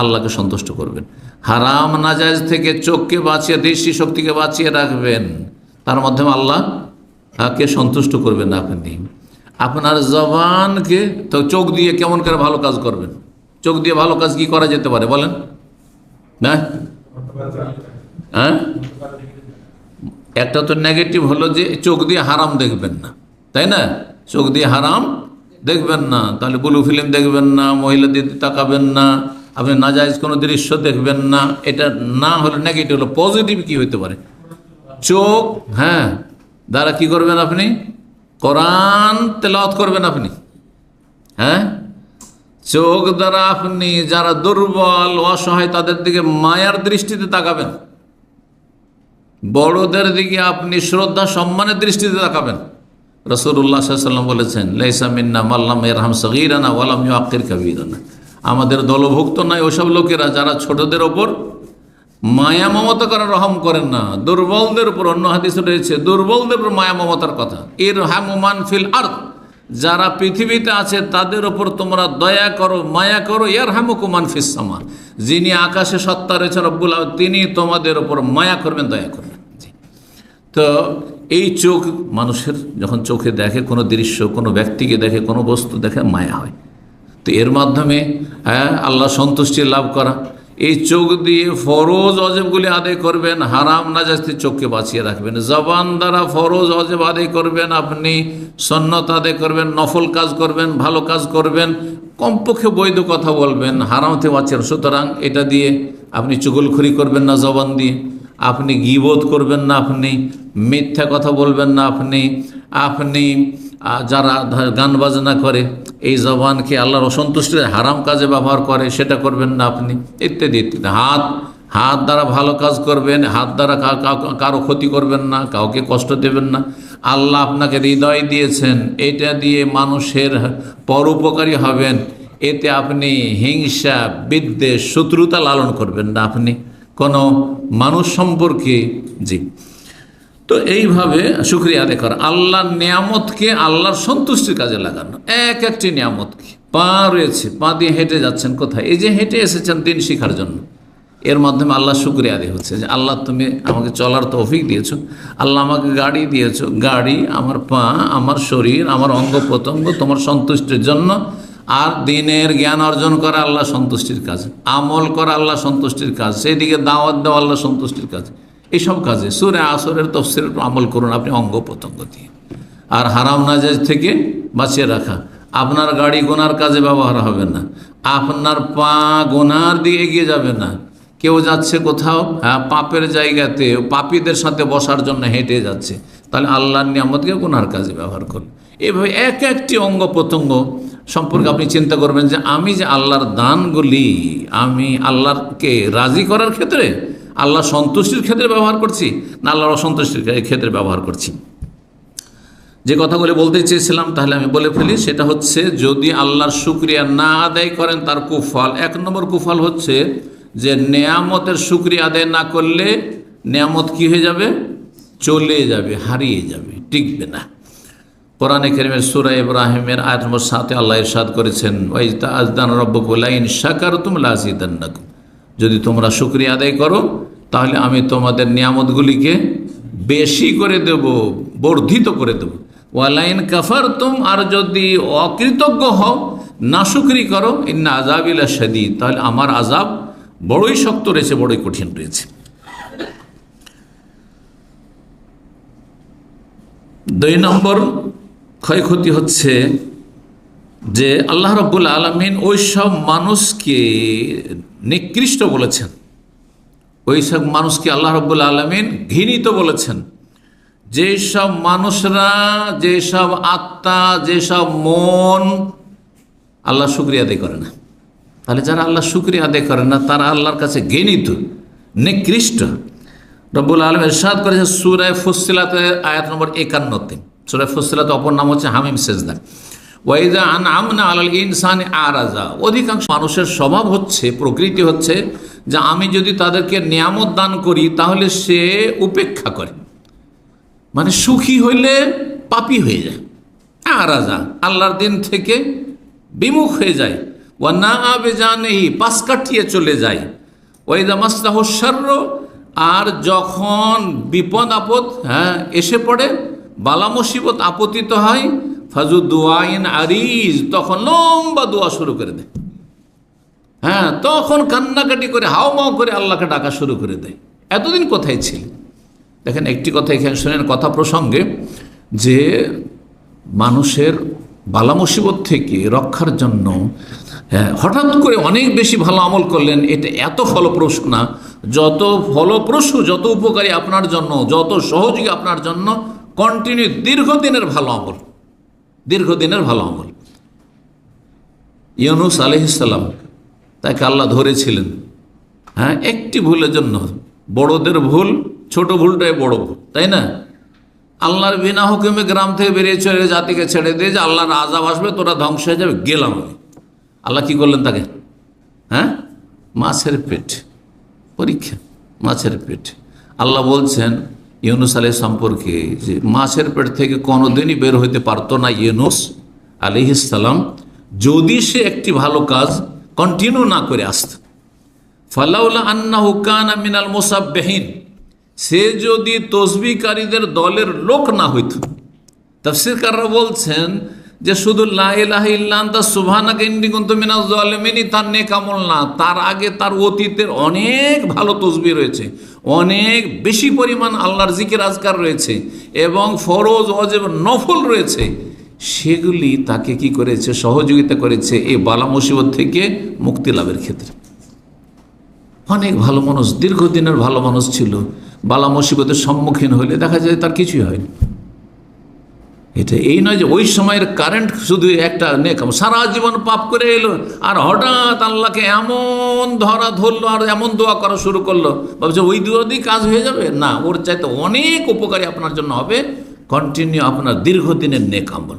আল্লাহকে সন্তুষ্ট করবেন। হারাম নাজায়েজ থেকে চোখকে বাঁচিয়ে, দৃষ্টি শক্তিকে বাঁচিয়ে রাখবেন, তার মাধ্যমে আল্লাহকে সন্তুষ্ট করবেন আপনি। আপনার জবানকে তো চোখ দিয়ে কেমন করে ভালো কাজ করবেন? চোখ দিয়ে ভালো কাজ কি করা যেতে পারে বলেন? না, হ্যাঁ, একটা তো নেগেটিভ হলো যে চোখ দিয়ে হারাম দেখবেন না, তাই না? চোখ দিয়ে হারাম দেখবেন না, তাহলে ব্লু ফিল্ম দেখবেন না, মহিলাদের তাকাবেন না, আপনি নাজায়েজ কোনো দৃশ্য দেখবেন না। এটা না হলে নেগেটিভ হলো, পজিটিভ কি হইতে পারে? চোখ দ্বারা কি করবেন আপনি? কোরআন তেলাওয়াত করবেন আপনি। চোখ দ্বারা আপনি যারা দুর্বল অসহায় তাদের দিকে মায়ার দৃষ্টিতে তাকাবেন, বড়দের দিকে আপনি শ্রদ্ধা সম্মানের দৃষ্টিতে তাকাবেন। রাসূলুল্লাহ সাল্লাল্লাহু আলাইহি ওয়াসাল্লাম বলেছেন, লাইসা মিন্না মান লাম ইয়ারহাম সগীরানা ওয়া লাম ইউআক্কির কাবীরানা। আমাদের দলভুক্ত নয় ওসব লোকেরা যারা ছোটদের ওপর মায়া মমতা করেন, রহম করেন না। দুর্বলদের উপর, অন্য হাদিসে রয়েছে দুর্বলদের উপর মায়া মমতার কথা। ইরহামু মান ফিল আরদ, যারা পৃথিবীতে আছে তাদের ওপর তোমরা দয়া করো, মায়া করো। ইয়ারহামুকুম মান ফিস সামা, যিনি আকাশে সত্তা রয়েছে রব্বুল আলামিন, তিনি তোমাদের ওপর মায়া করবেন, দয়া করবেন। তো এই চোখ, মানুষের যখন চোখে দেখে কোনো দৃশ্য, কোনো ব্যক্তিকে দেখে, কোনো বস্তু দেখে, মায়া হয়। তো এর মাধ্যমে আল্লাহ সন্তুষ্টি লাভ করা। এই চোখ দিয়ে ফরজ অজেবগুলি আদায় করবেন, হারাম নাজায়েজ থেকে চোখকে বাঁচিয়ে রাখবেন। জবান দ্বারা ফরজ অজেব আদায় করবেন, আপনি সুন্নত আদায় করবেন, নফল কাজ করবেন, ভালো কাজ করবেন, কমপক্ষে বৈধ কথা বলবেন, হারাম থেকে বাঁচিয়ে। সুতরাং এটা দিয়ে আপনি চুগলখড়ি করবেন না, জবান দিয়ে আপনি গীবত করবেন না, আপনি মিথ্যা কথা বলবেন না, আপনি যারা গান বাজনা করে, এই জবানকে আল্লাহর অসন্তুষ্টির হারাম কাজে ব্যবহার করে, সেটা করবেন না আপনি, ইত্যাদি ইত্যাদি। হাত দ্বারা ভালো কাজ করবেন, হাত দ্বারা কারো ক্ষতি করবেন না, কাউকে কষ্ট দেবেন না। আল্লাহ আপনাকে হৃদয় দিয়েছেন, এটা দিয়ে মানুষের পরোপকারী হবেন। এতে আপনি হিংসা, বিদ্বেষ, শত্রুতা লালন করবেন না আপনি কোনো মানুষ সম্পর্কে। জি, তো এইভাবে শুকরিয়া আদায় করা, আল্লাহর নিয়ামতকে আল্লাহর সন্তুষ্টির কাজে লাগানো। এক একটি নিয়ামতকে, পা রয়েছে, পা দিয়ে হেঁটে যাচ্ছেন কোথায়? এই যে হেঁটে এসেছেন দিন শিখার জন্য, এর মাধ্যমে আল্লাহ শুকরিয়া আদায় হচ্ছে যে আল্লাহ তুমি আমাকে চলার তৌফিক দিয়েছো, আল্লাহ আমাকে গাড়ি দিয়েছো, গাড়ি, আমার পা, আমার শরীর, আমার অঙ্গ প্রত্যঙ্গ তোমার সন্তুষ্টির জন্য। আর দিনের জ্ঞান অর্জন করা আল্লাহ সন্তুষ্টির কাজ, আমল করা আল্লাহ সন্তুষ্টির কাজ, সেদিকে দাওয়াত দেওয়া আল্লাহ সন্তুষ্টির কাজ। এইসব কাজে সূরা আসরের তাফসীরের আমল করুন আপনি অঙ্গ প্রত্যঙ্গ দিয়ে। আর হারাম নাজায়েজ থেকে বাঁচিয়ে রাখা, আপনার গাড়ি গুনার কাজে ব্যবহার হবে না, আপনার পা গুনার দিকে এগিয়ে যাবে না। কেউ যাচ্ছে কোথাও পাপের জায়গাতে, পাপীদের সাথে বসার জন্য হেঁটে যাচ্ছে, তাহলে আল্লাহর নিয়ামতকে গুনার কাজে ব্যবহার করুন। এভাবে এক একটি অঙ্গ প্রত্যঙ্গ সম্পর্কে আপনি চিন্তা করবেন যে আমি যে আল্লাহর দানগুলি আমি আল্লাহকে রাজি করার ক্ষেত্রে, আল্লাহ সন্তুষ্টির ক্ষেত্রে ব্যবহার করছি না আল্লাহর অসন্তুষ্টির ক্ষেত্রে ব্যবহার করছি। যে কথাগুলি বলতে চেয়েছিলাম তাহলে আমি বলে ফেলি, সেটা হচ্ছে যদি আল্লাহর শুকরিয়া না আদায় করেন তার কুফল, 1 নম্বর কুফল হচ্ছে যে নেয়ামতের শুকরিয়া আদায় না করলে নেয়ামত কি হয়ে যাবে? চলে যাবে, হারিয়ে যাবে, টিকবে না। কোরআনে কারীমের সূরা ইব্রাহিমের আয়াত নম্বর 7 আল্লাহ ইরশাদ করেছেন, ওয়াইতা আযদান রাব্বুকুম লাইন শাকারতুম লাযিদান্নাকুম, যদি তোমরা শুকরিয়া আদায় করো তাহলে আমি তোমাদের নিয়ামতগুলিকে বেশি করে দেব, বর্ধিত করে দেব। ওয়ালাইন কাফারতুম, আর যদি অকৃতজ্ঞ হও, নাশুকরি করো, ইন্না আযাবি লাশাদীদ, তাহলে আমার আযাব বড়ই শক্ত রয়েছে, বড়ই কঠিন রয়েছে। 2 নম্বর ক্ষয়ক্ষতি হচ্ছে যে আল্লাহ রাব্বুল আলামিন ওই সব মানুষকে নিকৃষ্ট বলেছেন, ওই সব মানুষকে আল্লাহ রাব্বুল আলামিন ঘৃণিত বলেছেন, যেসব মানুষরা, যেসব আত্মা, যেসব মন আল্লাহ শুকরিয়া আদায় করে না। তাহলে যারা আল্লাহ শুকরিয়া আদায় করে না তারা আল্লাহর কাছে ঘৃণিত, নিকৃষ্ট। রব্বুল আলামিন ইরশাদ করেছেন সূরা ফুসসিলাতের আয়াত নম্বর 51-তে। সূরা ফুসসিলাত অপর নাম হচ্ছে হামিম সেজদা। ওয়াইদা আনআমনা আলাল ইনসানি আরাজা, অধিকাংশ মানুষের স্বভাব হচ্ছে, প্রকৃতি হচ্ছে যে আমি যদি তাদেরকে নিয়ামত দান করি তাহলে সে উপেক্ষা করে, মানে সুখী হইলে পাপী হয়ে যায়, আরাজা, আল্লাহর দিন থেকে বিমুখ হয়ে যায়। ওয়া না আবেজানেহি, পাশ কাটিয়ে চলে যায়। ওয়াইদা মাসসাহু শারর, আর যখন বিপদ আপদ এসে পড়ে, বালা মুসিবত আপতিত হয়, ফাজু দুআইন আরিজ, তখন লম্বা দোয়া শুরু করে দেয়। তখন কান্নাকাটি করে হাওমাও করে আল্লাহকে ডাকা শুরু করে দেয়। এতদিন কোথায় ছিল? দেখেন একটি কথা এখানে শোনেন, কথা প্রসঙ্গে, যে মানুষের বালা মুসিবত থেকে রক্ষার জন্য হঠাৎ করে অনেক বেশি ভালো আমল করলেন, এটা এত ফলপ্রসূ না। যত ফলপ্রসূ, যত উপকারী আপনার জন্য, যত সহযোগী আপনার জন্য কন্টিনিউ দীর্ঘদিনের ভালো আমল, দীর্ঘদিনের ভালো আমল। ইউনূস আলাইহিস সালাম, তাকে আল্লাহ ধরেছিলেন একটি ভুলের জন্য। বড়দের ভুল, ছোট ভুলটাই বড় ভুল, তাই না? আল্লাহর বিনা হুকুমে গ্রাম থেকে বেরিয়ে চলে জাতিকে ছেড়ে দিয়ে যে আল্লাহর আযাব আসবে, তোরা ধ্বংস হয়ে যাবে, গেলাম আমি। আল্লাহ কি করলেন তাকে? মাছের পেট, পরীক্ষা, মাছের পেট। আল্লাহ বলছেন ইউনূস আলাইহিস সম্পর্কে যে মাছের পেট থেকে কোনোদিনই বের হইতে পারতো না ইউনূস আলাইহিস সালাম, যদি সে একটি ভালো কাজ কন্টিনিউ না করে আসত। ফালাউলা আন্নাহু কানা মিনাল মুসাব্বিহিন, সে যদি তসবিহকারীদের দলের লোক না হইত। তাফসীরকাররা বলছেন যে শুধু লা ইলাহা ইল্লা আনতা সুবহানাকা ইন্নী কুনতু মিনাজ জালিমিন তার নেক আমল না, তার আগে তার অতীতের অনেক ভালো তসবিহ রয়েছে, অনেক বেশি পরিমাণ আল্লাহর জিকির আজকার রয়েছে, এবং ফরজ, ওয়াজিব, নফল রয়েছে। সেগুলি তাকে কি করেছে? সহযোগিতা করেছে এই বালা মুসিবত থেকে মুক্তি লাভের ক্ষেত্রে। অনেক ভালো মানুষ, দীর্ঘদিনের ভালো মানুষ ছিল, বালা মুসিবতের সম্মুখীন হলে দেখা যায় তার কিছুই হয়নি। এটা এই নয় যে ওই সময়ের কারেন্ট শুধু একটা নেক, সারা জীবন পাপ করে এলো আর হঠাৎ আল্লাহকে এমন ধরলো আর এমন দোয়া করা শুরু করলো, ভাবছে ওই দোয়া দিয়ে কাজ হয়ে যাবে। না, ওর চাইতে অনেক উপকারী আপনার জন্য হবে কন্টিনিউ আপনার দীর্ঘদিনের নেক আমল।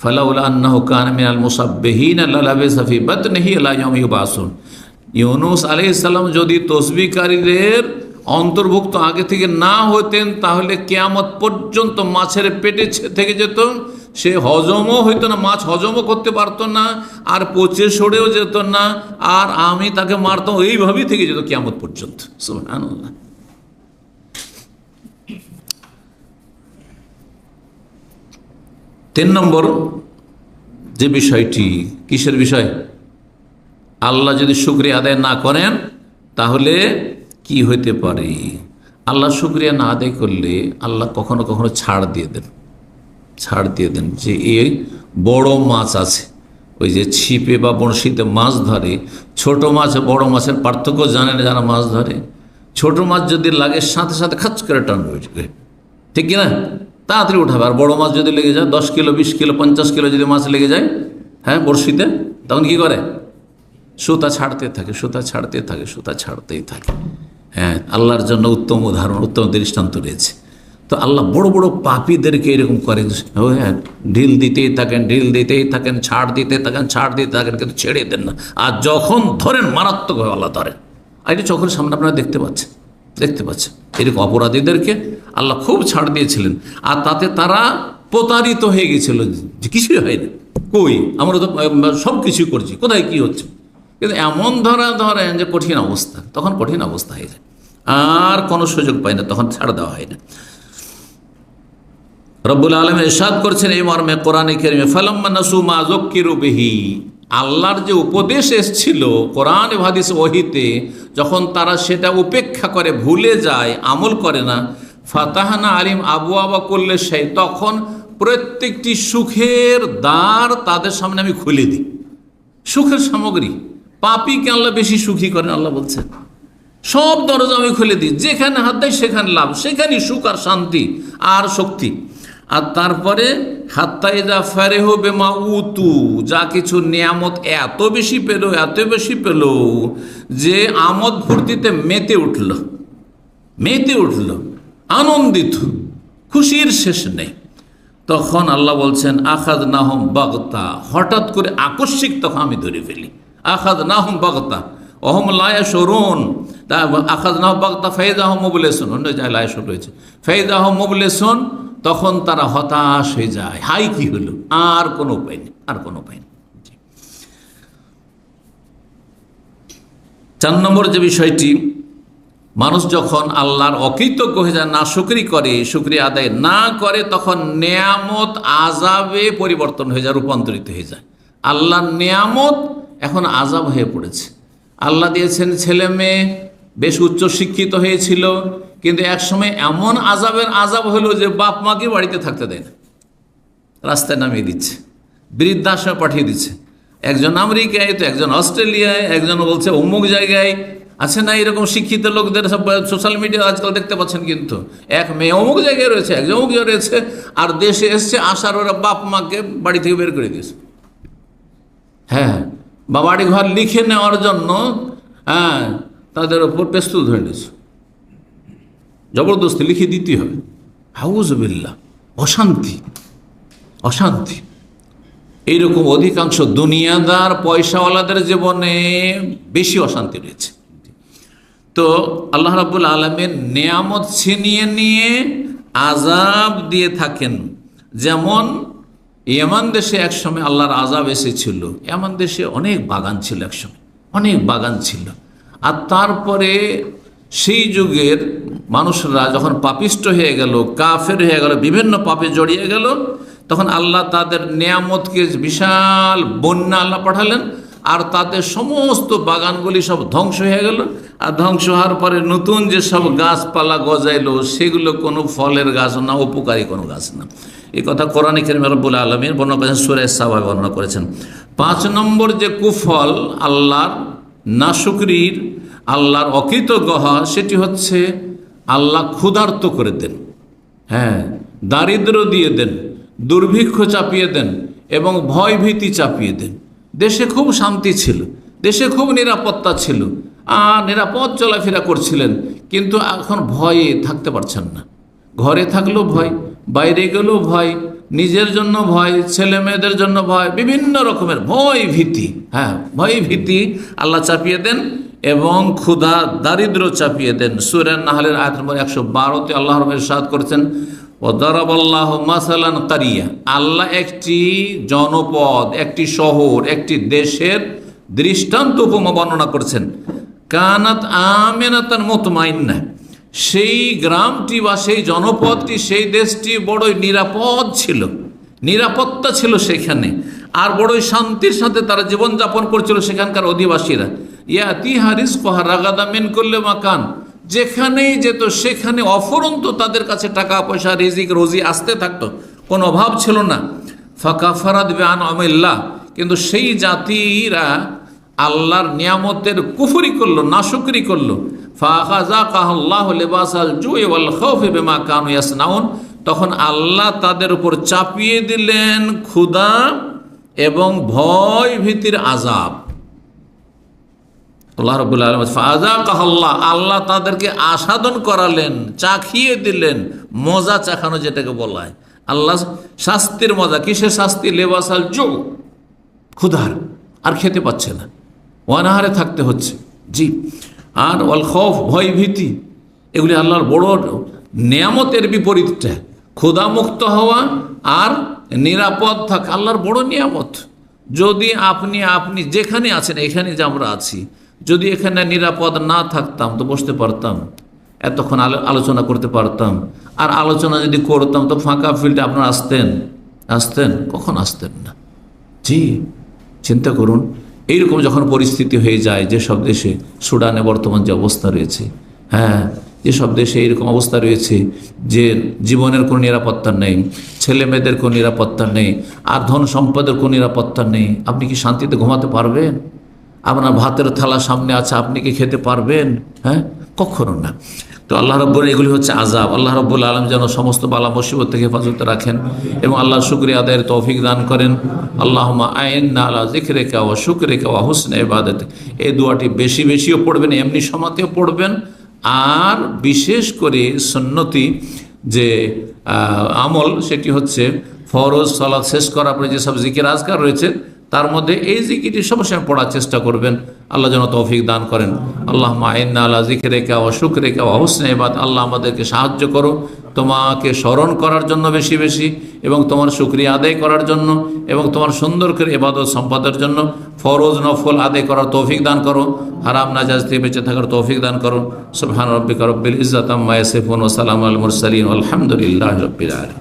ফালাউলা আন্নাহু কানা মিনাল মুসাব্বিহিন লালাবিসা ফি বাতনিহি ইলা ইয়াউমি ইউবাসুন। ইউনূস আলাইহিস সালাম যদি তসবিহকারীদের অন্তর্ভুক্ত আগে থেকে না হতেন, তাহলে কিয়ামত পর্যন্ত মাছের পেটে থেকে যেত, সে হজমও হইতো না, মাছ হজমও করতে পারতো না, আর পচে সরেও যেত না, আর আমি তাকে মারতাম, এইভাবেই থেকে যেত কিয়ামত পর্যন্ত। সুবহানাল্লাহ। 3 নম্বর যে বিষয়টি, কিসের বিষয়? আল্লাহ যদি শুকরিয়া আদায় না করেন তাহলে কি হইতে পারে? আল্লাহ শুকরিয়া না আদায় করলে আল্লাহ কখনো কখনো ছাড় দিয়ে দেন, যে এই বড় মাছ আছে, ওই যে ছিপে বা বড়শিতে মাছ ধরে, ছোট মাছ বড় মাছের পার্থক্য জানে না যারা মাছ ধরে। ছোট মাছ যদি লাগে সাথে সাথে খাচ করে টানবে, ঠিক কিনা? তাড়াতাড়ি উঠাবে। আর বড় মাছ যদি লেগে যায় 10 কিলো, 20 কিলো, 50 কিলো যদি মাছ লেগে যায় বড়শিতে, তখন কি করে? সুতা ছাড়তেই থাকে। আল্লাহর জন্য উত্তম উদাহরণ, উত্তম দৃষ্টান্ত রয়েছে। তো আল্লাহ বড় বড় পাপীদেরকে এরকম করে, ঢিল দিতেই থাকেন, ছাড় দিতে থাকেন, কিন্তু ছেড়ে দেন না। আর যখন ধরেন মারাত্মকভাবে আল্লাহ ধরেন। আর এটা চোখের সামনে আপনারা দেখতে পাচ্ছেন। এরকম অপরাধীদেরকে আল্লাহ খুব ছাড় দিয়েছিলেন, আর তাতে তারা প্রতারিত হয়ে গেছিল যে কিছুই হয়নি, কই আমরা তো সব কিছু করছি, কোথায় কি হচ্ছে। কিন্তু এমন ধরেন যে কঠিন অবস্থা, তখন কঠিন অবস্থা হয়ে যায়, আর কোনো সুযোগ পায় না, তখন ছাড় দেওয়া হয় না। রব্বুল আলামিন ইরশাদ করছেন এই মর্মে কোরআনে কারীমে, ফালাম্মা নাসু মা যুক্কিরু বিহি, আল্লাহর যে উপদেশ এসেছিল কোরআন ও হাদিস ওহীতে, যখন তারা সেটা উপেক্ষা করে, ভুলে যায়, আমল করে না, ফাতাহনা আলিম আবওয়াবা কুল্লি শাই, তখন প্রত্যেকটি সুখের দ্বার তাদের সামনে আমি খুলে দিই। সুখের সামগ্রী, পাপীকে আল্লাহ বেশি সুখী করেন। আল্লাহ বলছেন সব দরজা আমি খুলে দিই, যেখানে হাত দেয় সেখানে লাভ, সেখানেই সুখ আর শান্তি আর শক্তি। আর তারপরে হাত্তা ইযা ফারিহু বিমা উতু, যা কিছু নিয়ামত এত বেশি পেল যে আমোদ ফুর্তিতে মেতে উঠল, আনন্দিত, খুশির শেষ নেই। তখন আল্লাহ বলছেন আখাযনাহুম বাগতা, হঠাৎ করে আকস্মিক তখন আমি ধরে ফেলি। আখাযনাহুম বাগতা ওহুম লা ইয়াশউরুন, আখাযনাহুম বাগতা ফাইযা হুম মুবলিসুন, অন্য জায়গায় লা ইয়াশউর রয়েছে, ফাইযা হুম মুবলিসুন, তখন তারা হতাশ হয়ে যায়, হাই কি হলো, আর কোনো উপায় নেই। 4 নম্বর যে বিষয়টি, মানুষ যখন আল্লাহর অকৃতজ্ঞ হয়ে যায়, নাশুকরি করে, শুকরিয়া আদায় না করে, তখন নেয়ামত আযাবে পরিবর্তন হয়ে যায়, রূপান্তরিত হয়ে যায়। আল্লাহর নেয়ামত এখন আযাব হয়ে পড়েছে। আল্লাহ দিয়েছেন ছেলে মেয়ে, বেশ উচ্চ শিক্ষিত হয়েছিল, কিন্তু একসময় এমন আযাব হলো যে বাপ মাকে বাড়িতে থাকতে দেয় না, রাস্তায় নামিয়ে দিচ্ছে। বৃদ্ধাশ্রমে পাঠিয়ে দিচ্ছে। একজন আমেরিকায়, তো একজন অস্ট্রেলিয়ায়, একজন বলছে অমুক জায়গায়। আছে না এরকম শিক্ষিত লোকদের? সব সোশ্যাল মিডিয়া আজকাল দেখতে পাচ্ছেন। কিন্তু এক মেয়ে অমুক জায়গায় রয়েছে, একজন অমুক জায়গায় রয়েছে, আর দেশে এসছে, আসার ওরা বাপ মাকে বাড়ি থেকে বের করে দিয়েছে। হ্যাঁ, বা বাড়ি ঘর লিখে নেওয়ার জন্য তাদের ওপর পেস্তুল ধরে নিয়েছে, জবরদস্তি লিখে দিতে হবে। হাউজুবিল্লাহ, অশান্তি অশান্তি। এইরকম অধিকাংশ দুনিয়াদার পয়সাওয়ালাদের জীবনে বেশি অশান্তি রয়েছে। তো আল্লাহ রাব্বুল আলামিন নেয়ামত ছিনিয়ে নিয়ে আযাব দিয়ে থাকেন। যেমন ইয়ামান দেশে একসময় আল্লাহর আযাব এসেছিল। ইয়ামান দেশে অনেক বাগান ছিল, একসময় অনেক বাগান ছিল। আর তারপরে সেই যুগের মানুষরা যখন পাপিষ্ট হয়ে গেল, কাফের হয়ে গেল, বিভিন্ন পাপে জড়িয়ে গেল, তখন আল্লাহ তাদের নেয়ামতকে বিশাল বন্যা আল্লাহ পাঠালেন, আর তাদের সমস্ত বাগানগুলি সব ধ্বংস হয়ে গেল। আর ধ্বংস হওয়ার পরে নতুন যে সব গাছপালা গজাইলো, সেগুলো কোনো ফলের গাছ না, উপকারী কোনো গাছ না। এই কথা কোরআনে কারীমে রব্বুল আলামিন বর্ণনা করেছেন, সূরা সাবা বর্ণনা করেছেন। 5 নম্বর যে কুফল আল্লাহর নাশুকরির, আল্লাহর অকৃতজ্ঞ হওয়া, সেটি হচ্ছে আল্লাহ ক্ষুধার্ত করে দেন। হ্যাঁ, দারিদ্র দিয়ে দেন, দুর্ভিক্ষ চাপিয়ে দেন এবং ভয় ভীতি চাপিয়ে দেন। দেশে খুব শান্তি ছিল, দেশে খুব নিরাপত্তা ছিল, আর নিরাপদ চলাফেরা করছিলেন, কিন্তু এখন ভয়ে থাকতে পারছেন না। ঘরে থাকলেও ভয়, বাইরে গেলেও ভয়, নিজের জন্য ভয়, ছেলে মেয়েদের জন্য ভয়, বিভিন্ন রকমের ভয় ভীতি। হ্যাঁ, ভয় ভীতি আল্লাহ চাপিয়ে দেন এবং ক্ষুধা দারিদ্র চাপিয়ে দেন। সূরা নাহলের আয়াত নম্বর 112-তে আল্লাহ রাব্বুল ইরশাদ করেছেন, ওয়াদারাবাল্লাহু মাসালান কারিয়া, আল্লাহ একটি জনপদ, একটি শহর, একটি দেশের দৃষ্টান্ত উপমা বর্ণনা করেছেন। কানাত আমিনাতান মুতমাইন্না, সেই গ্রামটি বা সেই জনপদটি, সেই দেশটি বড়ই নিরাপদ ছিল, নিরাপত্তা ছিল সেখানে, আর বড়ই শান্তির সাথে তারা জীবনযাপন করছিল সেখানকার অধিবাসীরা। ইয়াতিহা রিজকুহা রাগাদাম মিন কুল্লি মাকান, যেখানেই যেত সেখানে অফুরন্ত তাদের কাছে টাকা পয়সা, রিজিক রোজি আসতে থাকতো, কোনো অভাব ছিল না। ফাকাফারাত বিআনআমিল্লাহ, কিন্তু সেই জাতিরা আল্লাহর নিয়ামতের কুফরি করলো, নাশুকরি করলো। ফাআখাযাকাহুল্লাহু লিবাসাল জুই ওয়াল খাউফি বিমা কানু ইয়াসনাউন, তখন আল্লাহ তাদের উপর চাপিয়ে দিলেন ক্ষুধা এবং ভয় ভীতির আযাব। আল্লাহ রাব্বুল আলামিন ফাআযাকাহুল্লাহ, আল্লাহ তাদেরকে আস্বাদন করালেন, চাখিয়ে দিলেন, মজা চাখানো যেটাকে বলা হয়। আল্লাহ শাস্তির মজা, কিসের শাস্তি? লেবাসাল জু, ক্ষুধার, আর খেতে পাচ্ছে না, অনাহারে থাকতে হচ্ছে। জি, আর ওয়াল খৌফ, ভয় ভীতি, এগুলি আল্লাহর বড় নিয়ামতের বিপরীতটা। ক্ষুধামুক্ত হওয়া আর নিরাপদ থাকা আল্লাহর বড় নিয়ামত। যদি আপনি যেখানে আছেন, এখানে যে আমরা আছি, যদি এখানে নিরাপদ না থাকতাম তো বসতে পারতাম, এতক্ষণ আলোচনা করতে পারতাম। আর আলোচনা যদি করতাম তো ফাঁকা ফিল্ডে আপনারা আসতেন? কখন আসতেন না। জি, চিন্তা করুন, এইরকম যখন পরিস্থিতি হয়ে যায়, যেসব দেশে, সুডানে বর্তমান যে অবস্থা রয়েছে, হ্যাঁ, যেসব দেশে এইরকম অবস্থা রয়েছে যে জীবনের কোনো নিরাপত্তা নেই, ছেলে মেয়েদের কোনো নিরাপত্তা নেই, আর ধন সম্পদের কোনো নিরাপত্তা নেই, আপনি কি শান্তিতে ঘুমাতে পারবেন? আপনার ভাতের থালা সামনে আছে, আপনি কি খেতে পারবেন? হ্যাঁ, কখনো না। তো আল্লাহ রাব্বুল, এগুলি হচ্ছে আযাব। আল্লাহ রাব্বুল আলামিন যেন সমস্ত বালা মুসিবত থেকে হেফাজত রাখেন এবং আল্লাহর শুকরিয়া আদায়ের তৌফিক দান করেন। আল্লাহুম্মা আইন্না আলা যিকরিকা ওয়া শুকরিকা ওয়া হুসনি ইবাদাতিক। এই দোয়াটি বেশি বেশিও পড়বেন, এমনি সময়তেও পড়বেন। আর বিশেষ করে সুন্নতি যে আমল, সেটি হচ্ছে ফরজ সালাত শেষ করার পরে যেসব জিকির আজকার রয়েছে, তার মধ্যে এই জিকিরটি সবসময় পড়ার চেষ্টা করবেন। আল্লাহ যেন তৌফিক দান করেন। আল্লাহুম্মা আইন্না আলা যিকরিকা ওয়া শুকরিকা ওয়া হুসনি ইবাদাতিক। আল্লাহ আমাদেরকে সাহায্য করো তোমাকে স্মরণ করার জন্য বেশি বেশি, এবং তোমার শুকরিয়া আদায় করার জন্য, এবং তোমার সুন্দর করে ইবাদত সম্পাদনের জন্য। ফরজ নফল আদায় করার তৌফিক দান করো, হারাম নাজায়েজ থেকে বেঁচে থাকার তৌফিক দান করো। সুবহান রাব্বিকা রব্বিল ইজ্জাতি আম্মা ইয়াসিফুন ওয়া সালামুন আলাল মুরসালিন ওয়া আলহামদুলিল্লাহি রাব্বিল আলামিন।